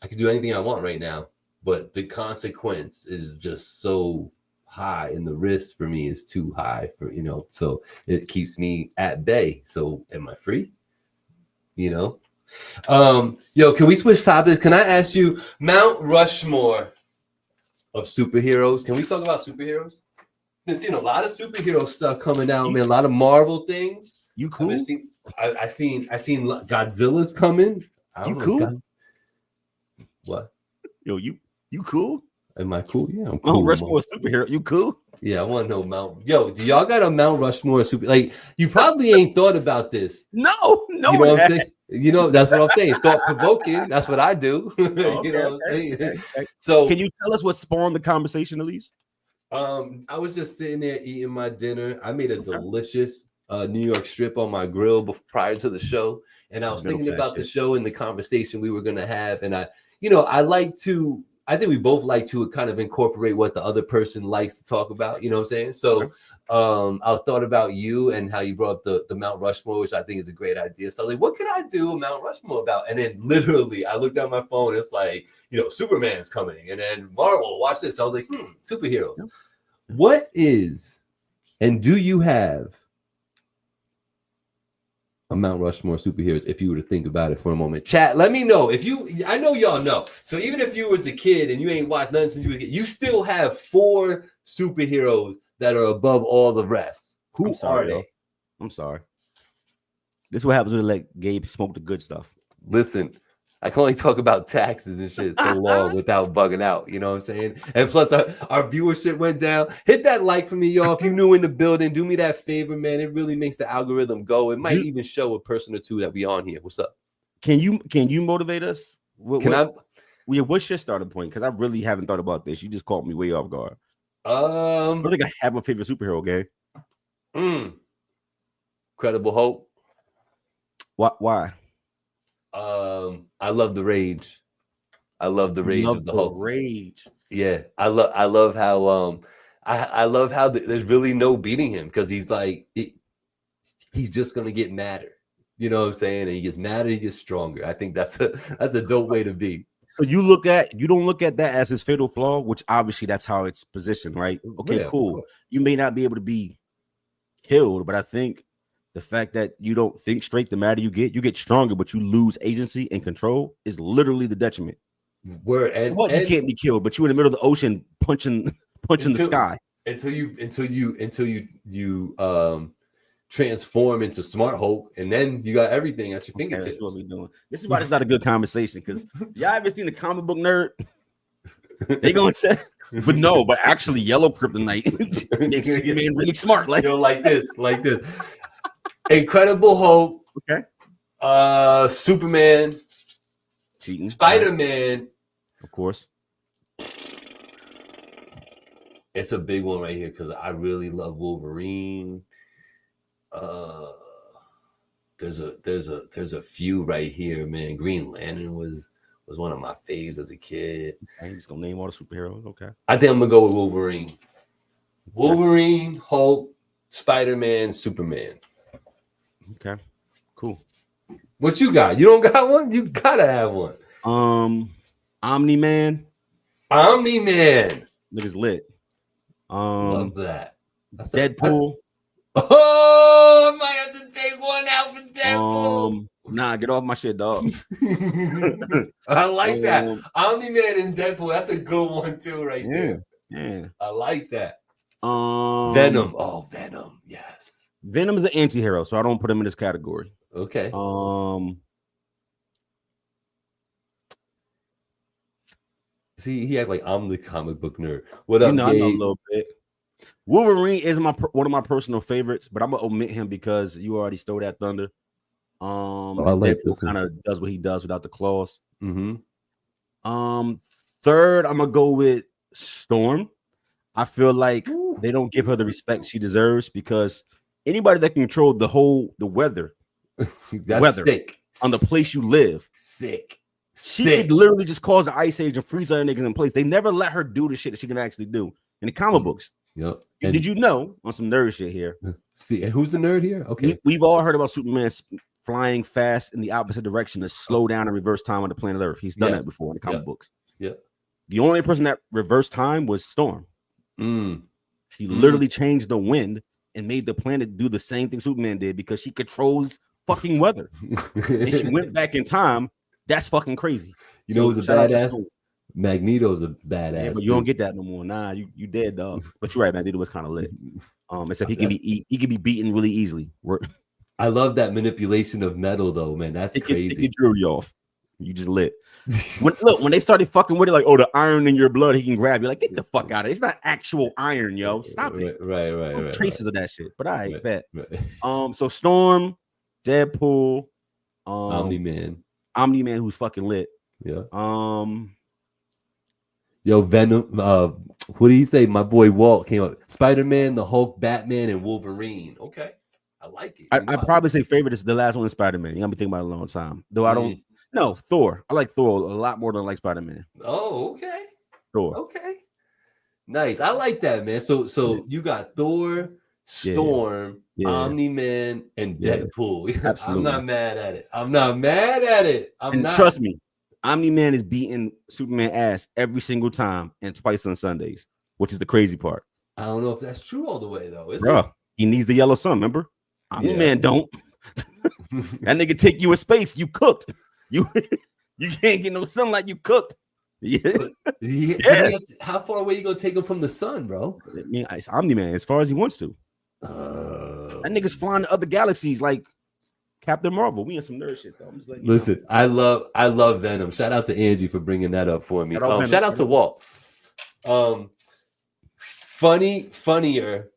I can do anything I want right now, but the consequence is just so high and the risk for me is too high for, you know, so it keeps me at bay. So am I free? You know? Can we switch topics? Can I ask you Mount Rushmore of superheroes. Can we talk about superheroes? Been seeing a lot of superhero stuff coming out, man. A lot of Marvel things. You cool? I seen Godzilla's coming. I don't You know, cool? What? Yo, you cool? Am I cool? Yeah, I'm cool. Mount Rushmore superhero. You cool? Yeah, I want to know Mount. Yo, do y'all got a Mount Rushmore super? Like, you probably ain't thought about this. No. You know what I'm saying? You know, that's what I'm saying. Thought provoking. That's what I do. You know what I'm saying? Okay. So, can you tell us what spawned the conversation, at least? I was just sitting there eating my dinner. I made a delicious New York strip on my grill prior to the show, and I was thinking about the show and the conversation we were gonna have. And I think we both like to kind of incorporate what the other person likes to talk about. You know what I'm saying? So, I thought about you and how you brought up the Mount Rushmore, which I think is a great idea. So I was like, what can I do Mount Rushmore about? And then literally, I looked at my phone. It's like, Superman's coming, and then Marvel. Watch this. I was like, superheroes. Yep. What is, and do you have a Mount Rushmore superheroes if you were to think about it for a moment? Chat, let me know I know y'all know. So even if you was a kid and you ain't watched nothing since you were a kid, you still have 4 superheroes that are above all the rest. Who are they? I'm sorry. This is what happens when they let Gabe smoke the good stuff. Listen, I can only talk about taxes and shit so long without bugging out. You know what I'm saying? And plus, our viewership went down. Hit that like for me, y'all. If you're new in the building, do me that favor, man. It really makes the algorithm go. It might even show a person or two that we on here. What's up? Can you motivate us? What's your starting point? Because I really haven't thought about this. You just caught me way off guard. I don't think I have a favorite superhero game. Incredible Hope. Why? I love the rage. I love the rage of the Hulk. Rage. Yeah, I love how I love how there's really no beating him, because he's like he's just gonna get madder. You know what I'm saying? And he gets madder, he gets stronger. I think that's a dope way to be. So you don't look at that as his fatal flaw, which obviously that's how it's positioned, right? Okay, cool. You may not be able to be killed, but I think the fact that you don't think straight, the madder you get stronger, but you lose agency and control is literally the detriment. You can't be killed, but you're in the middle of the ocean punching the sky until you transform into Smart Hulk, and then you got everything at your fingertips. That's what we're doing. This is why it's not a good conversation, because y'all ever seen a comic book nerd? They gonna say, but actually, yellow kryptonite makes Superman really smart. Like this. Incredible Hulk. Okay. Superman. Cheating. Spider-Man. Of course. It's a big one right here because I really love Wolverine. There's a few right here, man. Green Lantern was one of my faves as a kid. I'm just gonna name all the superheroes. Okay. I think I'm gonna go with Wolverine. Wolverine, Hulk, Spider-Man, Superman. Okay, cool. What you got? You don't got one? You gotta have one. Omni-Man. Nigga's lit. Love that. Deadpool. I might have to take one out for Deadpool. Nah, get off my shit, dog. I like that. Omni-Man and Deadpool. That's a good one too, right there. Yeah. I like that. Venom. Oh, Venom. Yes. Venom is an anti-hero, so I don't put him in this category. Okay. See, he act like I'm the comic book nerd. What up, I know a little bit. Wolverine is one of my personal favorites, but I'm gonna omit him because you already stole that thunder. I like Deadpool kind of does what he does without the claws. Mm-hmm. Third, I'm gonna go with Storm. I feel like they don't give her the respect she deserves, because anybody that can control the weather, sick on the place you live, she could literally just cause an ice age and freeze other niggas in place. They never let her do the shit that she can actually do in the comic books. Yep. Did you know, on some nerd shit here? See, and who's the nerd here? Okay, we've all heard about Superman flying fast in the opposite direction to slow down and reverse time on the planet Earth. He's done that before in the comic books. Yeah. The only person that reversed time was Storm. She literally changed the wind and made the planet do the same thing Superman did, because she controls fucking weather. And she went back in time. That's fucking crazy. You know who's a badass? Magneto's a badass. Yeah, but you don't get that no more. Nah, you dead, dog. But you're right, Magneto was kind of lit. Except he can be beaten really easily. I love that manipulation of metal, though, man. That's crazy. Take your jewelry off. You just lit. When they started fucking with it, like, oh, the iron in your blood, he can grab you. Like, get the fuck out of it. It's not actual iron, yo. Stop it. Right. Traces of that shit. But I bet. Right. So Storm, Deadpool, Omni-Man, who's fucking lit. Yeah. Yo, Venom. What do you say? My boy Walt came up. Spider-Man, the Hulk, Batman, and Wolverine. Okay, I like it. I'd probably say favorite is the last one is Spider-Man. You gotta be thinking about it a long time. Though I don't. No, Thor. I like Thor a lot more than I like Spider-Man. Oh, okay. Thor. Okay. Nice. I like that, man. So you got Thor, Storm, Omni-Man, and Deadpool. Absolutely. I'm not mad at it. Trust me, Omni-Man is beating Superman ass every single time and twice on Sundays, which is the crazy part. I don't know if that's true all the way, though. Bro, he needs the yellow sun, remember? Omni-Man don't. That nigga take you in space. You cooked. You can't get no sunlight. You cooked. Yeah. How far away you gonna take him from the sun, bro? I mean, it's Omni-Man as far as he wants to. That nigga's flying to other galaxies like Captain Marvel. We in some nerd shit though. I'm just like, listen, I love Venom. Shout out to Angie for bringing that up for me. Shout out to Walt. Funnier,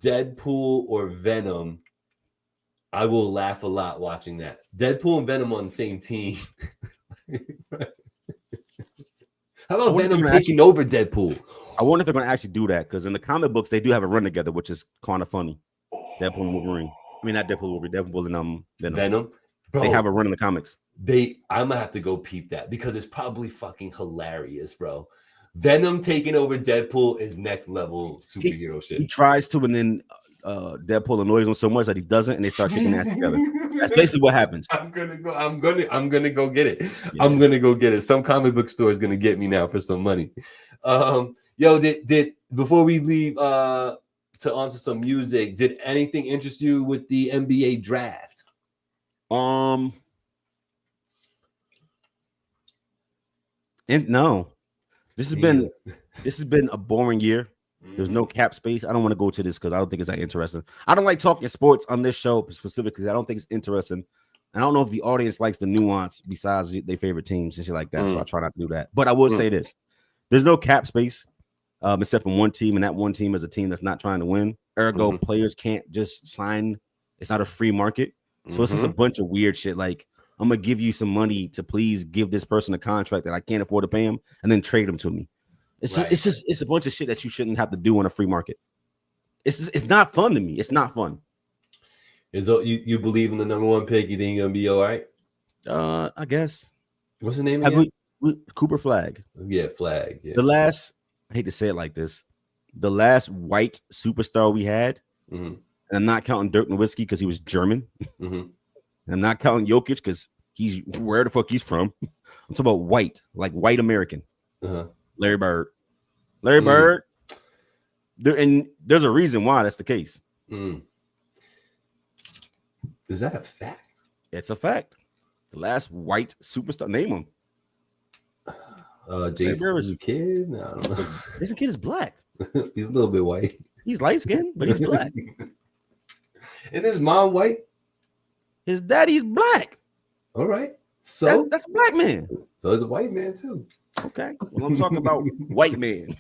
Deadpool or Venom. I will laugh a lot watching that. Deadpool and Venom on the same team. How about Venom taking over Deadpool? I wonder if they're going to actually do that, because in the comic books they do have a run together, which is kind of funny. Deadpool and Wolverine. I mean, not Deadpool and Wolverine. Deadpool and Venom. Bro, they have a run in the comics. I'm gonna have to go peep that because it's probably fucking hilarious, bro. Venom taking over Deadpool is next level superhero shit. He tries to, and then Deadpool annoys him so much that he doesn't, and they start kicking ass together. That's basically what happens. I'm gonna go get it. Yeah. I'm gonna go get it. Some comic book store is gonna get me now for some money. Yo, did before we leave to answer some music, did anything interest you with the NBA draft? No. This has been a boring year. There's no cap space. I don't want to go to this because I don't think it's that interesting. I don't like talking sports on this show specifically. I don't think it's interesting. And I don't know if the audience likes the nuance besides their favorite teams and shit like that. So I try not to do that. But I will say this. There's no cap space except for one team, and that one team is a team that's not trying to win. Ergo, players can't just sign. It's not a free market. So it's just a bunch of weird shit. Like, I'm going to give you some money to please give this person a contract that I can't afford to pay him and then trade them to me. It's a bunch of shit that you shouldn't have to do on a free market. It's not fun to me. It's not fun. You believe in the number one pick? You think you're gonna be all right? I guess. What's the name again? Cooper Flag. Yeah, Flag. Yeah. The last, I hate to say it like this, the last white superstar we had, and I'm not counting Dirk Nowitzki because he was German. And I'm not counting Jokic because he's where the fuck he's from. I'm talking about white, like white American. Larry Bird. And there's a reason why that's the case. Is that a fact? It's a fact. The last white superstar, name him. Jason Kidd? No, I don't know. Jason Kidd is black. He's a little bit white. He's light skinned, but he's black. And his mom white? His daddy's black. All right. So that's a black man. So it's a white man too. Okay. Well, I'm talking about white man.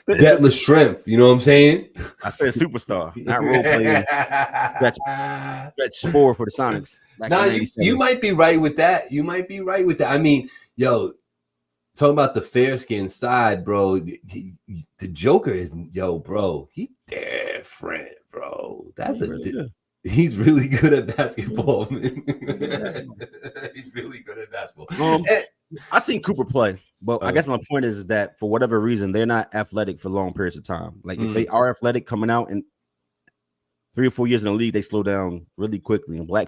Detlef Schrempf, you know what I'm saying? I said superstar, not role playing. Stretch four for the Sonics. Nah, you might be right with that. I mean, yo, talking about the fair skin side, bro. The Joker is, bro. He different, bro. He's really good at basketball, man. He's really good at basketball. I seen Cooper play, but I guess my point is that for whatever reason, they're not athletic for long periods of time. Like if they are athletic coming out in 3 or 4 years in the league, they slow down really quickly. And black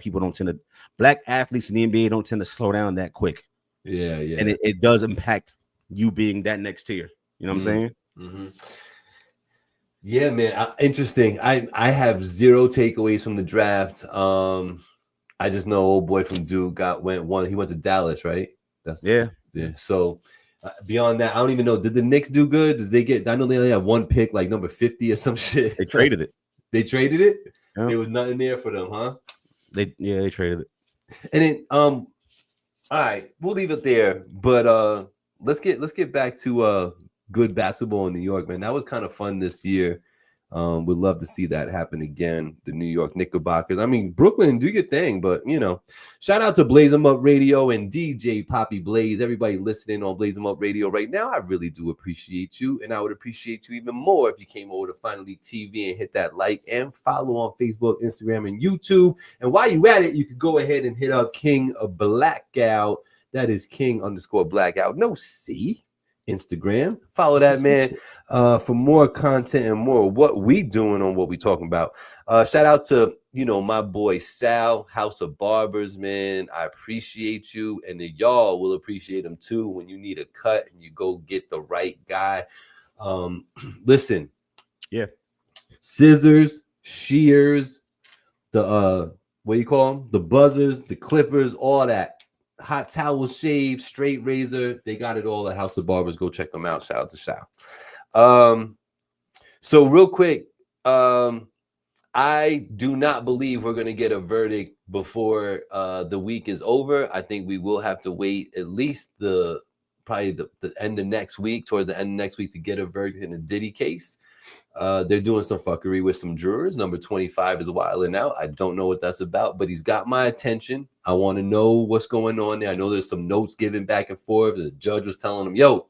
athletes in the NBA don't tend to slow down that quick. Yeah. And it does impact you being that next tier. You know what I'm saying? Yeah, man. Interesting. I have zero takeaways from the draft. I just know old boy from Duke went one. He went to Dallas, right? Yeah. So Beyond that, I don't even know. Did the Knicks do good? Did they get? I know they only had one pick, like number 50 or some shit. They traded it. They traded it. Yeah. There was nothing there for them, huh? They traded it. And then all right, we'll leave it there. But let's get back to good basketball in New York, man. That was kind of fun this year. Would love to see that happen again. The New York Knickerbockers. I mean, Brooklyn, do your thing, but shout out to Blaze 'em Up Radio and DJ Poppy Blaze. Everybody listening on Blaze 'em Up Radio right now, I really do appreciate you, and I would appreciate you even more if you came over to Finally TV and hit that like and follow on Facebook, Instagram, and YouTube. And while you at it, you could go ahead and hit up King of Blackout. That is King_Blackout. No C. Instagram. Follow that man for more content and more of what we doing on what we talking about. Shout out to my boy Sal, House of Barbers, man. I appreciate you, and y'all will appreciate him too when you need a cut and you go get the right guy. Listen, scissors, shears, the what do you call them? The buzzers, the clippers, all that. Hot towel shave, straight razor. They got it all at House of Barbers. Go check them out. Shout out to Sal. So real quick, I do not believe we're going to get a verdict before the week is over. I think we will have to wait at least probably the end of next week, towards the end of next week, to get a verdict in the Diddy case. They're doing some fuckery with some jurors. Number 25 is wilding out. I don't know what that's about, but he's got my attention. I want to know what's going on there. I know there's some notes given back and forth. The judge was telling him, yo,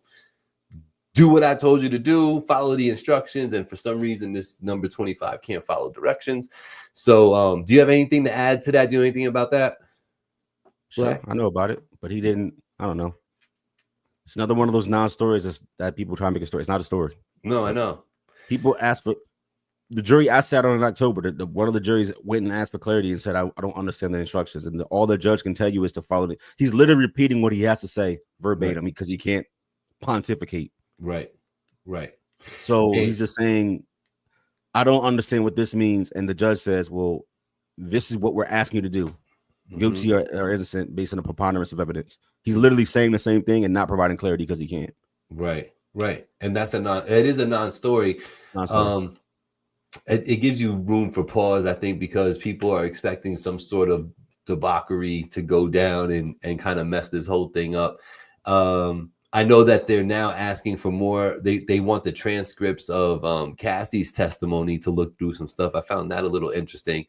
do what I told you to do, follow the instructions. And for some reason, this number 25 can't follow directions. So do you have anything to add to that? Do you know anything about that? Sure, right. I know about it, but he didn't. I don't know. It's another one of those non-stories that people try to make a story. It's not a story. No, I know. People asked for the jury. I sat on in October. One of the juries went and asked for clarity and said, I don't understand the instructions. And all the judge can tell you is to follow it. He's literally repeating what he has to say verbatim because he can't pontificate. Right. So he's just saying, I don't understand what this means. And the judge says, well, this is what we're asking you to do. Guilty or innocent based on the preponderance of evidence. He's literally saying the same thing and not providing clarity because he can't. Right. And that's it is a non-story. It gives you room for pause, I think, because people are expecting some sort of debauchery to go down and kind of mess this whole thing up. I know that they're now asking for more. They want the transcripts of Cassie's testimony to look through some stuff. I found that a little interesting.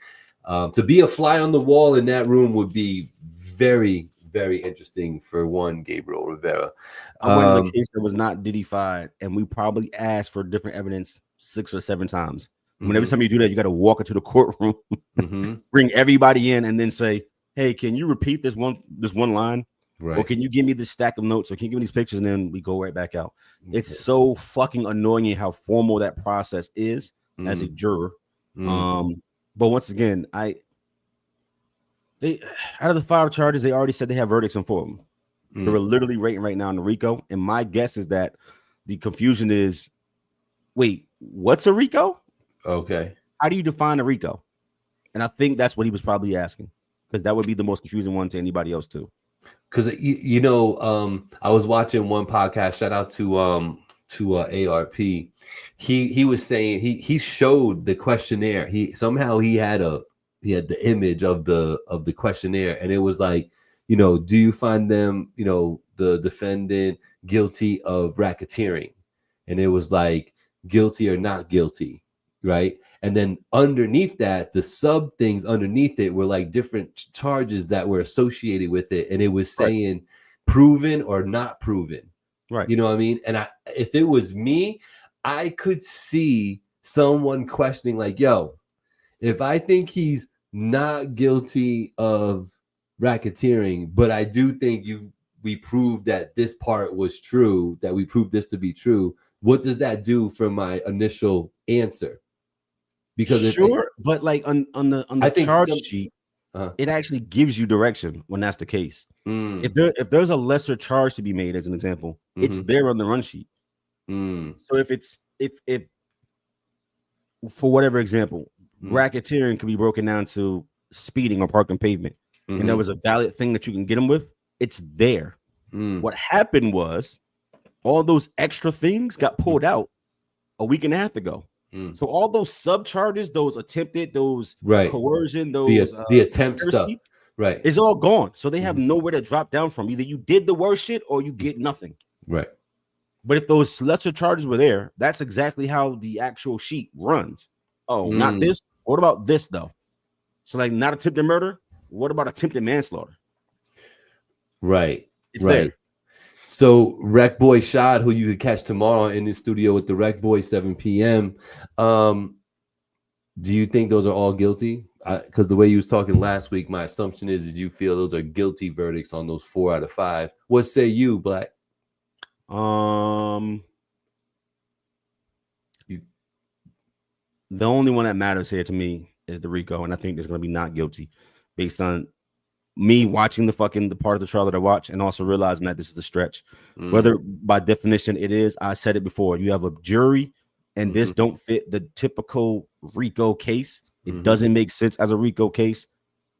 To be a fly on the wall in that room would be very, very interesting for one Gabriel Rivera. I went in a case that was not Diddy-fied, and we probably asked for different evidence 6 or 7 times. When every time you do that, you got to walk into the courtroom, bring everybody in, and then say, "Hey, can you repeat this one line? Right. Or can you give me this stack of notes? Or can you give me these pictures?" And then we go right back out. It's so fucking annoying how formal that process is as a juror. But once again, they out of the 5 charges, they already said they have verdicts on 4 of them. They were literally rating right now in the RICO. And my guess is that the confusion is, wait, what's a RICO? Okay. How do you define a RICO? And I think that's what he was probably asking, because that would be the most confusing one to anybody else too. Because I was watching one podcast. Shout out to ARP. He was saying he showed the questionnaire. He had the image of the questionnaire, and it was like, do you find them, the defendant, guilty of racketeering? And it was like guilty or not guilty, right? And then underneath that, the sub things underneath it were like different charges that were associated with it, and it was saying proven or not proven. Right. You know what I mean? And if it was me, I could see someone questioning, like, yo, if I think he's not guilty of racketeering, but I do think we proved that this part was true, that we proved this to be true, what does that do for my initial answer? Because but like on the charge sheet, it actually gives you direction when that's the case. If there's a lesser charge to be made, as an example, it's there on the run sheet. So if for whatever example, racketeering can be broken down to speeding or parking pavement, and there was a valid thing that you can get them with, it's there. What happened was all those extra things got pulled out a week and a half ago. So all those sub charges, those attempted, those coercion, those the attempt stuff, right, is all gone. So they have nowhere to drop down from. Either you did the worst shit or you get nothing. Right. But if those lesser charges were there, that's exactly how the actual sheet runs. Oh, not this. What about this though? So like not attempted murder. What about attempted manslaughter? Right. It's there. So Rec Boy Shad, who you could catch tomorrow in the studio with the Rec Boy 7 p.m. Do you think those are all guilty? Because the way you was talking last week, my assumption is you feel those are guilty verdicts on those 4 out of 5. What say you, Black? The only one that matters here to me is the RICO, and I think there's going to be not guilty based on me watching the part of the trial that I watch, and also realizing that this is a stretch. Whether by definition it is, I said it before, you have a jury, and this don't fit the typical RICO case. It doesn't make sense as a RICO case,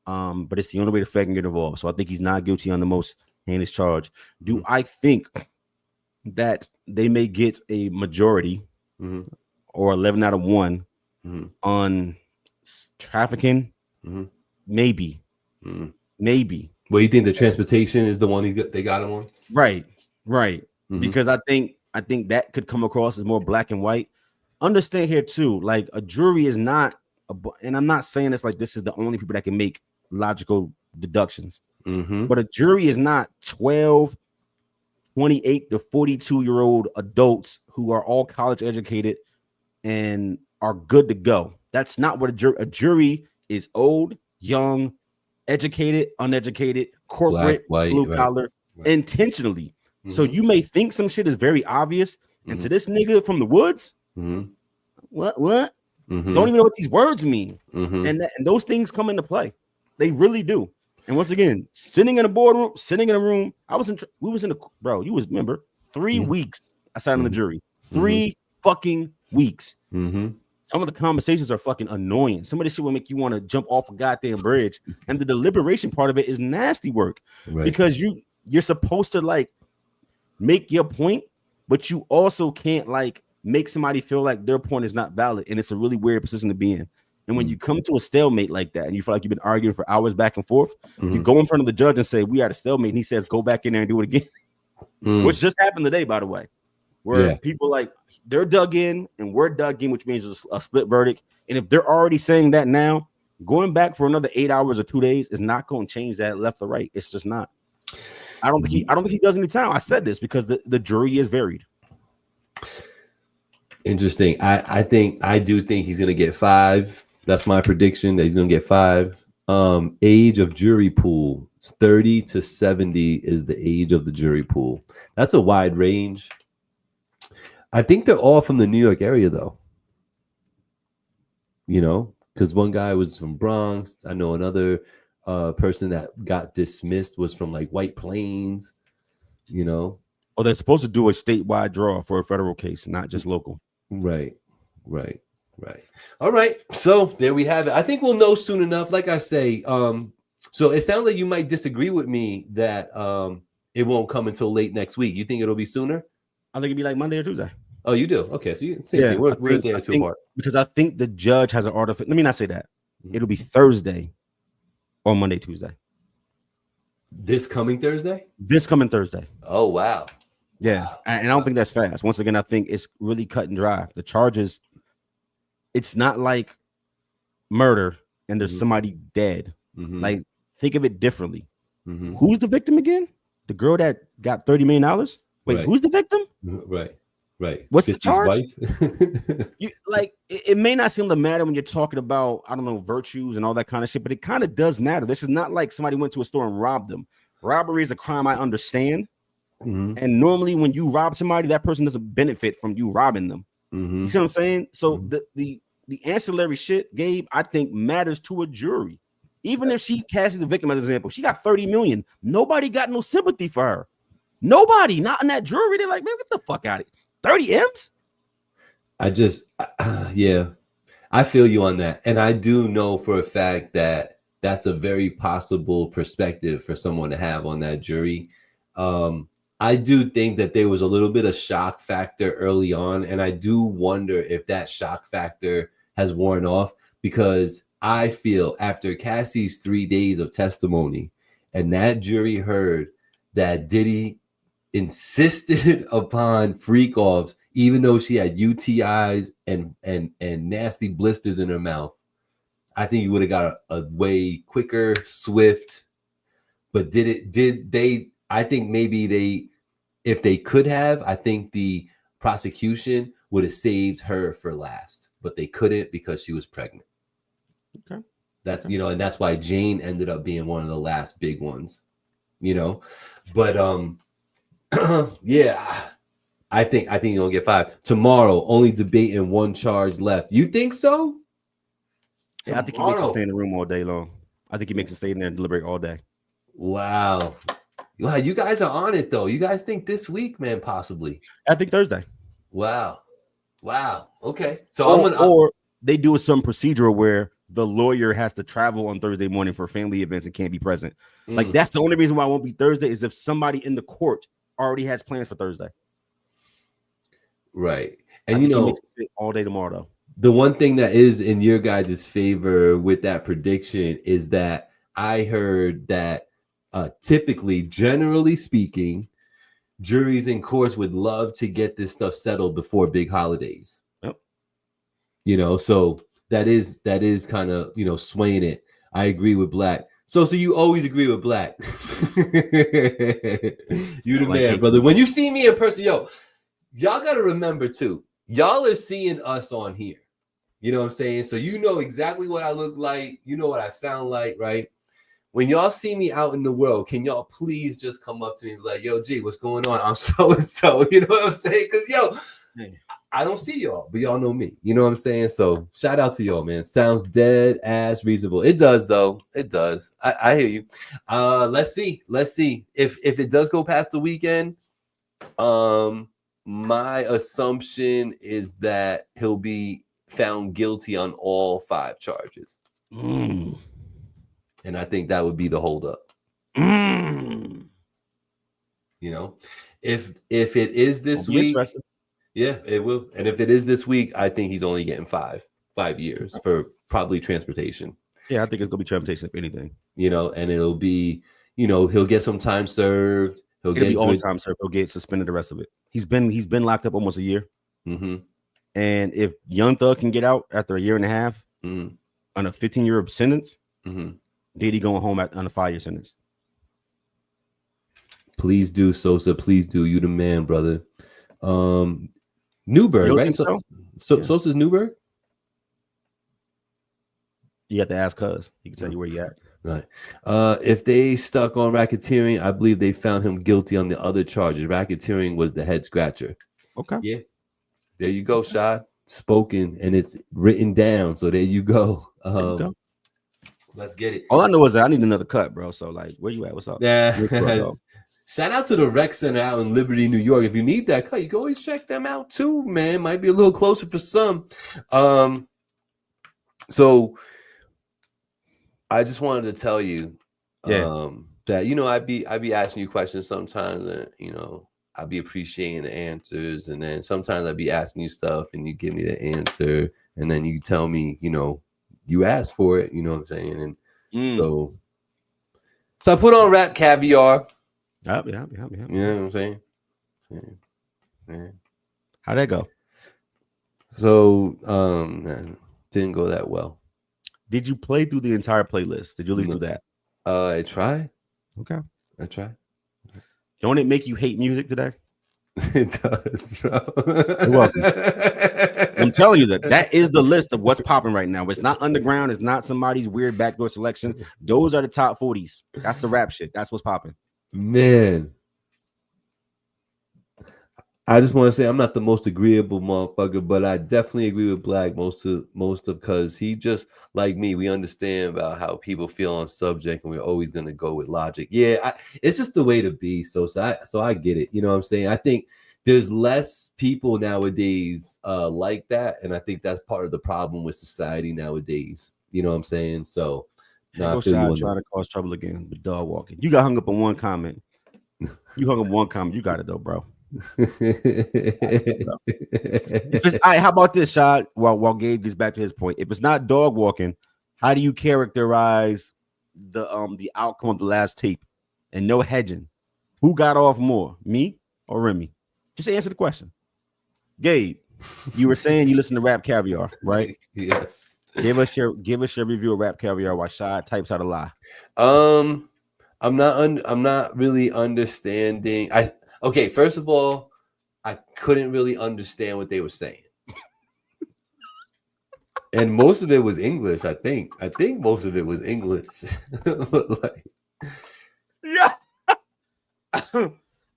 but it's the only way the Fed can get involved. So I think he's not guilty on the most heinous charge. Do I think that they may get a majority or 11 out of 1 on trafficking? Maybe. Maybe. Well, you think the transportation is the one they got him on? Right. Because I think that could come across as more black and white. Understand here too, like a jury is not, and I'm not saying it's like this is the only people that can make logical deductions, but a jury is not 12, 28 to 42-year-old adults who are all college educated and are good to go. That's not what a jury is. Old, young, educated, uneducated, corporate, black, white, blue collar, intentionally. So you may think some shit is very obvious, and to this nigga from the woods, what? Don't even know what these words mean, and those things come into play. They really do. And once again, sitting in a boardroom, sitting in a room, we was in bro. You was remember 3 weeks I sat on the jury, 3 fucking weeks. Some of the conversations are fucking annoying. Some of this shit will make you want to jump off a goddamn bridge. And the deliberation part of it is nasty work because you're supposed to like make your point, but you also can't like make somebody feel like their point is not valid. And it's a really weird position to be in. And when you come to a stalemate like that and you feel like you've been arguing for hours back and forth, you go in front of the judge and say, we are at a stalemate. And he says, go back in there and do it again, which just happened today, by the way, where people like they're dug in and we're dug in, which means it's a split verdict. And if they're already saying that now, going back for another 8 hours or 2 days is not going to change that left or right. It's just not. I don't think he does any time. I said this because the jury is varied. Interesting. I do think he's gonna get 5. That's my prediction that he's gonna get 5. Age of jury pool 30 to 70 is the age of the jury pool. That's a wide range. I think they're all from the New York area though. You know, because one guy was from Bronx. I know another person that got dismissed was from like White Plains. You know. Oh, they're supposed to do a statewide draw for a federal case, not just local. Right. All right. So there we have it. I think we'll know soon enough. Like I say, so it sounds like you might disagree with me that it won't come until late next week. You think it'll be sooner? I think it'd be like Monday or Tuesday. Oh, you do? Okay. So you same thing. We're there too hard. Because I think the judge has an artificial. Let me not say that. It'll be Thursday or Monday, Tuesday. This coming Thursday? This coming Thursday. Oh, wow. Yeah. Wow. And I don't think that's fast. Once again, I think it's really cut and dry. The charges, it's not like murder and there's somebody dead. Like, think of it differently. Who's the victim again? The girl that got $30 million? Wait, who's the victim? Right. What's the charge? It may not seem to matter when you're talking about, I don't know, virtues and all that kind of shit, but it kind of does matter. This is not like somebody went to a store and robbed them. Robbery is a crime I understand. And normally when you rob somebody, that person doesn't benefit from you robbing them. You see what I'm saying? So the ancillary shit, Gabe, I think matters to a jury. Even if she casts the victim as an example, she got 30 million. Nobody got no sympathy for her. Nobody, not in that jury. They're like, man, get the fuck out of here. 30 M's? I feel you on that. And I do know for a fact that that's a very possible perspective for someone to have on that jury. I do think that there was a little bit of shock factor early on, and I do wonder if that shock factor has worn off, because I feel after Cassie's 3 days of testimony and that jury heard that Diddy insisted upon freak offs, even though she had UTIs and nasty blisters in her mouth, I think you would have got a way quicker, swift. But did they? I think maybe they, if they could have, I think the prosecution would have saved her for last, but they couldn't because she was pregnant. Okay. That's, and that's why Jane ended up being one of the last big ones, but yeah, I think you're gonna get 5 tomorrow. Only debating one charge left. You think so? Yeah, I think he makes him stay in the room all day long. I think he makes him stay in there and deliberate all day. Wow, you guys are on it though. You guys think this week, man? Possibly. I think Thursday. Wow. Okay, so or they do some procedural where the lawyer has to travel on Thursday morning for family events and can't be present. Like that's the only reason why it won't be Thursday, is if somebody in the court already has plans for Thursday. Right. And all day tomorrow though. The one thing that is in your guys' favor with that prediction is that I heard that typically, generally speaking, juries and courts would love to get this stuff settled before big holidays. Yep. So that is kind of, swaying it. I agree with Black. So you always agree with Black. You the man, brother. When you see me in person, y'all got to remember too, y'all are seeing us on here. You know what I'm saying? So you know exactly what I look like. You know what I sound like, right? When y'all see me out in the world, can y'all please just come up to me and be like, yo, G, what's going on? I'm so-and-so. You know what I'm saying? Because, I don't see y'all, but y'all know me. You know what I'm saying? So shout out to y'all, man. Sounds dead ass reasonable. It does, though. It does. I hear you. Let's see. If it does go past the weekend, my assumption is that he'll be found guilty on all 5 charges. And I think that would be the holdup. If it is this week, yeah, it will. And if it is this week, I think he's only getting 5 years for probably transportation. Yeah, I think it's gonna be transportation if anything. And it'll be, he'll get some time served. It'll be all time served. He'll get suspended the rest of it. He's been locked up almost a year. Mm-hmm. And if Young Thug can get out after a year and a half on a 15-year sentence, Diddy going home on a 5-year sentence. Please do, Sosa. Please do. You the man, brother. Newberg, right? Sosa's Newberg. You have to ask Cuz. He can tell you where you at. Right. If they stuck on racketeering, I believe they found him guilty on the other charges. Racketeering was the head scratcher. Okay. Yeah. There you go, Shad. Spoken, and it's written down. So there you go. Let's get it. All I know is that I need another cut, bro. So like, where you at? What's up? Yeah. Shout out to the Rec Center out in Liberty, New York. If you need that cut, you can always check them out too, man. Might be a little closer for some. So I just wanted to tell you that, I'd be asking you questions sometimes, and I'd be appreciating the answers, and then sometimes I'd be asking you stuff and you give me the answer, and then you tell me, you asked for it, you know what I'm saying? And so I put on Rap Caviar. Yeah. You know what I'm saying? Yeah. How'd that go? So didn't go that well. Did you play through the entire playlist? Did you at least do that? I tried. Okay. I tried. Don't it make you hate music today? It does, bro. You're welcome. I'm telling you that is the list of what's popping right now. It's not underground. It's not somebody's weird backdoor selection. Those are the top 40s. That's the rap shit. That's what's popping. Man, I just want to say I'm not the most agreeable motherfucker, but I definitely agree with Black most of because he just like me. We understand about how people feel on subject, and we're always gonna go with logic. Yeah, it's just the way to be. So I get it. You know what I'm saying? I think there's less people nowadays like that, and I think that's part of the problem with society nowadays. You know what I'm saying? So trying to cause trouble again with dog walking. You got hung up on one comment. You hung up one comment. You got it though, bro. If it's, all right, how about this, Shad? While Gabe gets back to his point, if it's not dog walking, how do you characterize the outcome of the last tape? And no hedging. Who got off more, me or Remy? Just answer the question. Gabe, you were saying you listen to Rap Caviar, right? Yes. Give us your review of Rap Caviar while Shad types out a lie. I'm not really understanding. Okay, first of all, I couldn't really understand what they were saying. And most of it was English, I think. I think most of it was English. Like, yeah.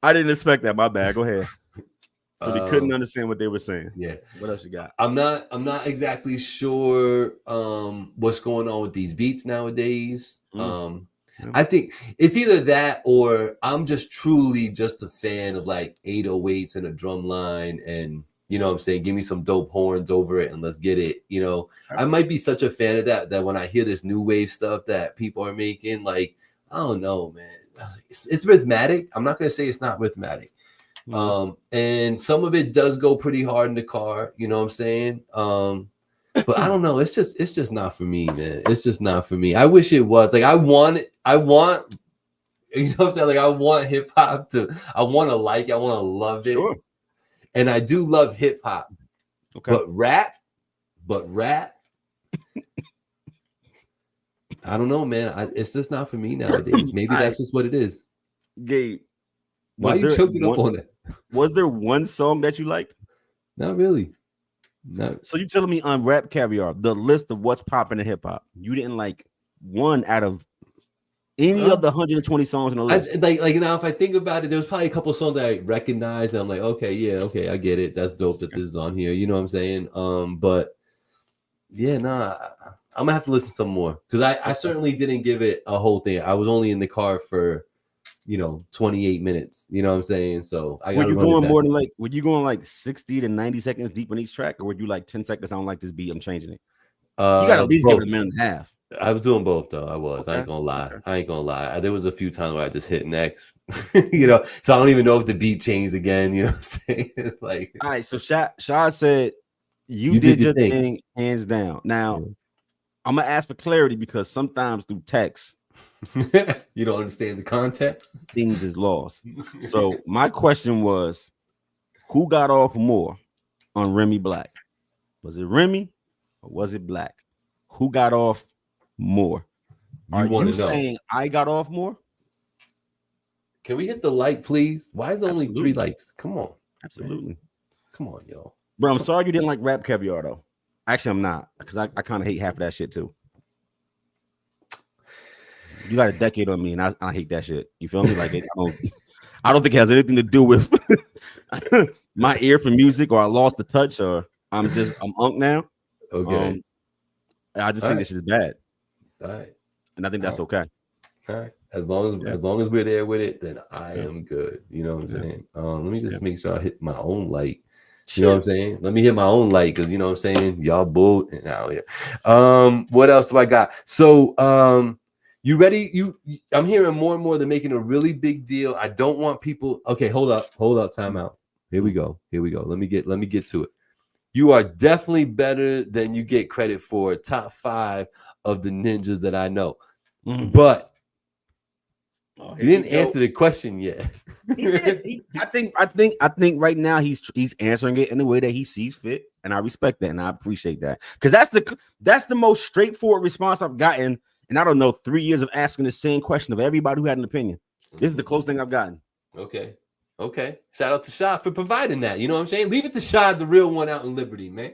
I didn't expect that. My bad. Go ahead. So they couldn't understand what they were saying. Yeah. What else you got? I'm not exactly sure what's going on with these beats nowadays. I think it's either that or I'm just truly just a fan of like 808s and a drum line, and you know what I'm saying, give me some dope horns over it and let's get it. You know, I might be such a fan of that when I hear this new wave stuff that people are making, like, I don't know, man. It's rhythmic. I'm not gonna say it's not rhythmic. And some of it does go pretty hard in the car, you know what I'm saying? But I don't know, it's just not for me, man. It's just not for me. I wish it was. Like I want, you know what I'm saying? Like I want hip hop I want to like it, I want to love it. Sure. And I do love hip hop. Okay. But rap, I don't know, man. It's just not for me nowadays. Maybe that's just what it is. Gabe, why are you choking up on it? Was there one song that you liked? Not really. No. So you telling me on Rap Caviar, the list of what's popping in hip hop, you didn't like one out of any of the 120 songs in the list? Like now, if I think about it, there was probably a couple of songs that I recognized, and I'm like, okay, I get it. That's dope that this is on here. You know what I'm saying? But yeah, I'm gonna have to listen some more because I certainly didn't give it a whole thing. I was only in the car for 28 minutes. You know what I'm saying? So I got. Were you going more than like? Were you going like 60 to 90 seconds deep in each track, or were you like 10 seconds? I don't like this beat. I'm changing it. You got to at least give it a minute and a half. I was doing both though. I was. Okay. I ain't gonna lie. There was a few times where I just hit next. So I don't even know if the beat changed again. You know what I'm saying? Like, all right. So Shad said you did your thing hands down. Now I'm gonna ask for clarity because sometimes through text. You don't understand the context. Things is lost. So my question was, who got off more on Remy Black? Was it Remy or was it Black? Who got off more? Are you saying I got off more? Can we hit the like, please? Why is there only 3 likes? Come on. Absolutely. Man. Come on, yo. Bro, I'm sorry you didn't like Rap Caviar though. Actually, I'm not, because I kind of hate half of that shit too. You got a decade on me, and I hate that shit. You feel me? Like I don't think it has anything to do with my ear for music, or I lost the touch, or I'm unk now. Okay. I just think this shit is bad. All right. And I think that's okay. All right. As long as we're there with it, then I am good. You know what I'm saying? Let me just make sure I hit my own like. You know what I'm saying? Let me hit my own like, because you know what I'm saying? Y'all bull out here. What else do I got? So you ready? I'm hearing more and more they're making a really big deal. I don't want people. Okay, hold up, time out. Here we go. Let me get to it. You are definitely better than you get credit for. Top 5 of the ninjas that I know. But you didn't answer the question yet. I think right now he's answering it in the way that he sees fit, and I respect that and I appreciate that, because that's the most straightforward response I've gotten. And I don't know, 3 years of asking the same question of everybody who had an opinion. This is the closest thing I've gotten. Okay. Shout out to Shad for providing that. You know what I'm saying? Leave it to Shad, the real one out in Liberty, man.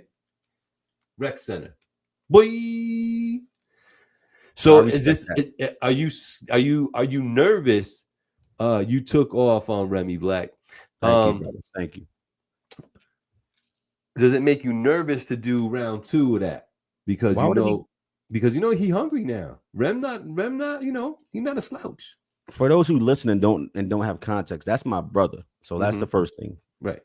Rec Center, boy. So is this? Are you nervous? You took off on Remy Black. Thank you, brother. Thank you. Does it make you nervous to do round 2 of that? Because he hungry now. Rem not, he's not a slouch. For those who listen and don't have context, that's my brother. So that's the first thing. Right.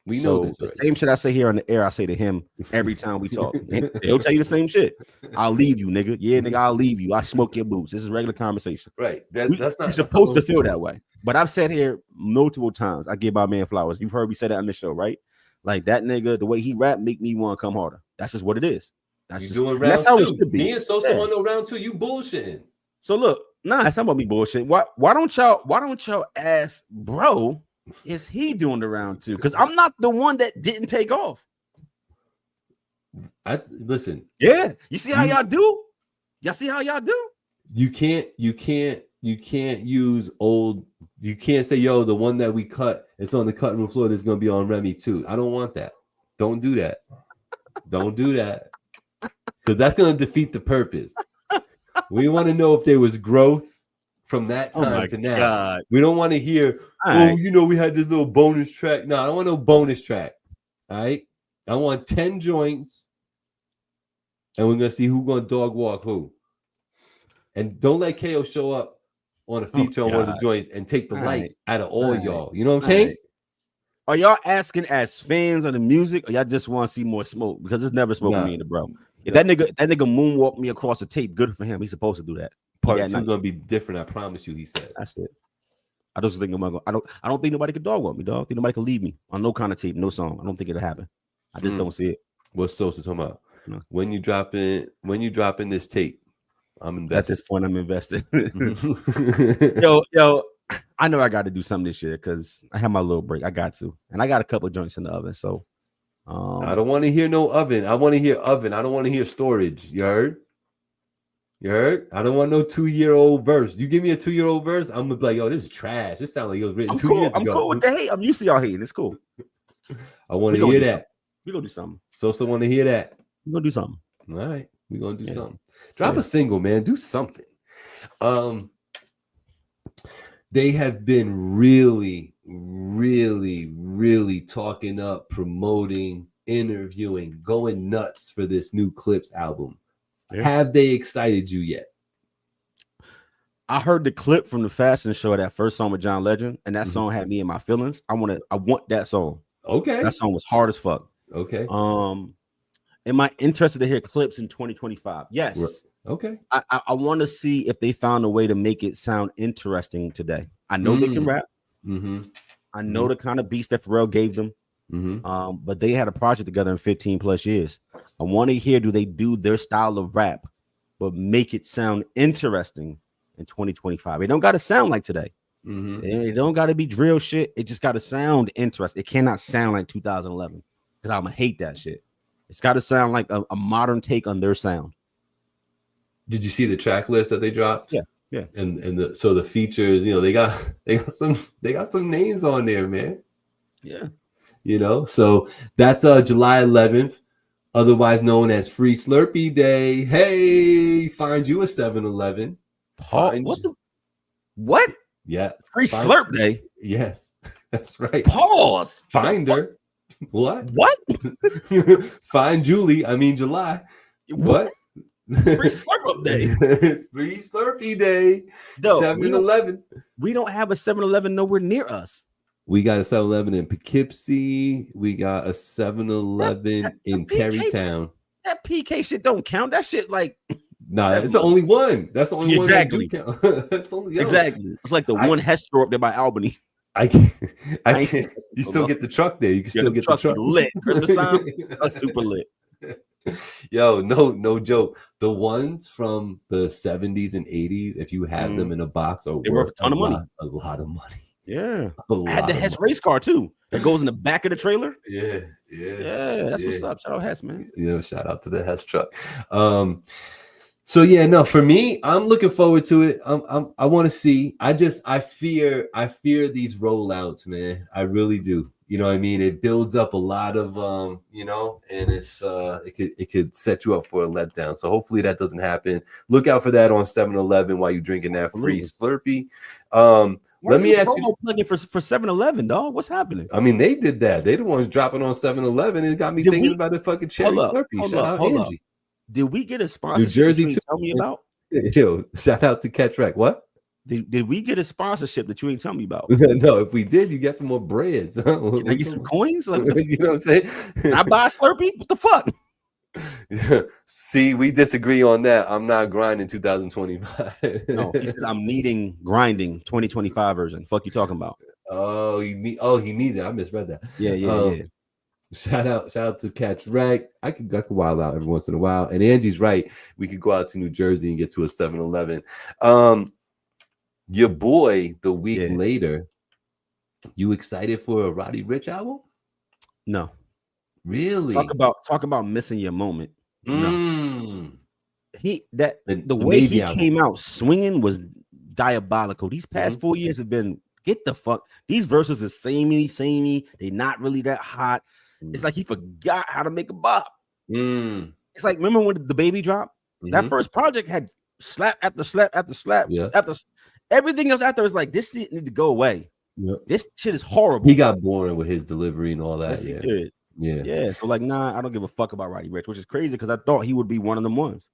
We know this. The same shit I say here on the air, I say to him every time we talk. And he'll tell you the same shit. I'll leave you, nigga. Yeah, nigga, I'll leave you. I smoke your boots. This is regular conversation. Right. That's not supposed to feel that way. But I've said here multiple times, I give my man flowers. You've heard me say that on the show, right? Like that nigga, the way he rap make me want to come harder. That's just what it is. That's how it should be. Me and Sosa on no round 2. You bullshitting. So look, nah, it's not about me bullshitting. Why don't y'all ask, bro? Is he doing the round 2? Because I'm not the one that didn't take off. Listen. Yeah, you see how y'all do? Y'all see how y'all do? You can't use old. You can't say, yo, the one that we cut, it's on the cutting room floor. That's gonna be on Remy too. I don't want that. Don't do that. Don't do that. Because that's gonna defeat the purpose. We want to know if there was growth from that time to now. God. We don't want to hear, we had this little bonus track. No, I don't want no bonus track. All right. I want 10 joints, and we're gonna see who's gonna dog walk who. And don't let KO show up on a feature on one of the joints and take the light out of all y'all. You know what I'm saying? Are y'all asking as fans of the music, or y'all just want to see more smoke? Because it's never smoke with me and the bro. If that nigga moonwalked me across the tape, good for him. He's supposed to do that. Part 2 gonna be different. I promise you. He said. That's it. I just think I don't think nobody could dog walk me, dog. I don't think nobody could leave me on no kind of tape, no song. I don't think it'll happen. I just don't see it. What's Sosa talking about? No. When you drop in this tape, I'm invested. At this point, I'm invested. yo, I know I got to do something this year because I have my little break. I got to, and I got a couple of joints in the oven. So, I don't want to hear no oven. I want to hear oven. I don't want to hear storage. You heard? I don't want no 2-year-old verse. You give me a 2-year-old verse, I'm gonna be like, yo, this is trash. This sounds like it was written 2 years ago. I'm cool with the hate. I'm used to y'all hating. It's cool. I want to hear that. We're gonna do something. Sosa want to hear that. We're gonna do something. All right, we're gonna do something. Drop a single, man. Do something. They have been really, really, really talking up, promoting, interviewing, going nuts for this new Clips album. Yeah. Have they excited you yet? I heard the clip from the fashion show, that first song with John Legend, and that song had me in my feelings. I want that song. Okay. That song was hard as fuck. Okay. Am I interested to hear Clips in 2025? Yes. Okay. I want to see if they found a way to make it sound interesting today. I know they can rap. I know the kind of beats that Pharrell gave them. But they had a project together in 15 plus years. I want to hear, do they do their style of rap, but make it sound interesting in 2025? It don't got to sound like today. It don't got to be drill shit. It just got to sound interesting. It cannot sound like 2011 because I'm gonna hate that shit. It's got to sound like a modern take on their sound. Did you see the track list that they dropped? Yeah. And the features, they got some names on there, man. Yeah. So that's July 11th, otherwise known as Free Slurpee Day. Hey, find you a 7-Eleven. What? Yeah. Free Slurp Day? Yes, that's right. Pause. Find her. What? Find Julie. I mean July. What? Free Slurp Up Day. Free Slurpee Day. 7-Eleven. We don't have a 7-Eleven nowhere near us. We got a 7-Eleven in Poughkeepsie. We got a 7-Eleven in Terrytown. That PK shit don't count. That shit like it's the only one. That's the only one. Exactly. That's the only, exactly. It's like the one Hess store up there by Albany. I can't. You still get the truck there. You can still get the truck lit. Christmas time, super lit. Yo, no joke. The ones from the 70s and 80s, if you have them in a box, are worth a ton of money. A lot of money. Yeah. I had the Hess race car too. That goes in the back of the trailer. Yeah. That's what's up. Shout out Hess, man. Shout out to the Hess truck. So yeah, no, for me, I'm looking forward to it. I want to see. I fear these rollouts, man. I really do. You know what I mean? It builds up a lot of and it's it could set you up for a letdown. So hopefully that doesn't happen. Look out for that on 7-Eleven while you're drinking that free Slurpee. Let me ask you, plugging for 7-Eleven, dog. What's happening? I mean, they did that. They the ones dropping on 7-Eleven. It got me thinking about the fucking cherry Slurpee. Hold up. Did we get a sponsor? New Jersey, tell me about. Yo, shout out to Catch Rec. What? Did we get a sponsorship that you ain't telling me about? No, if we did, you get some more breads. Can I get some coins? Like, You know what I'm saying? can I buy a Slurpee? What the fuck? See, we disagree on that. I'm not grinding 2025. No, he says I'm needing grinding 2025 version. Fuck you talking about? Oh, he needs it. I misread that. Yeah. Shout out to Catch Rag. I could wild out every once in a while. And Angie's right. We could go out to New Jersey and get to a 7-Eleven. Your boy, the week later, you excited for a Roddy Ricch album? No. Really? Talk about missing your moment. No. The way he came out swinging was diabolical. These past 4 years have been get the fuck. These verses are samey. They not really that hot. It's like he forgot how to make a bop. It's like, remember when the baby dropped? That first project had slap after slap after slap after everything else after. Is like, this need to go away. This shit is horrible. He got boring with his delivery and all that. Yes, he did. Yeah. So like, nah, I don't give a fuck about Roddy Ricch, which is crazy because I thought he would be one of them ones.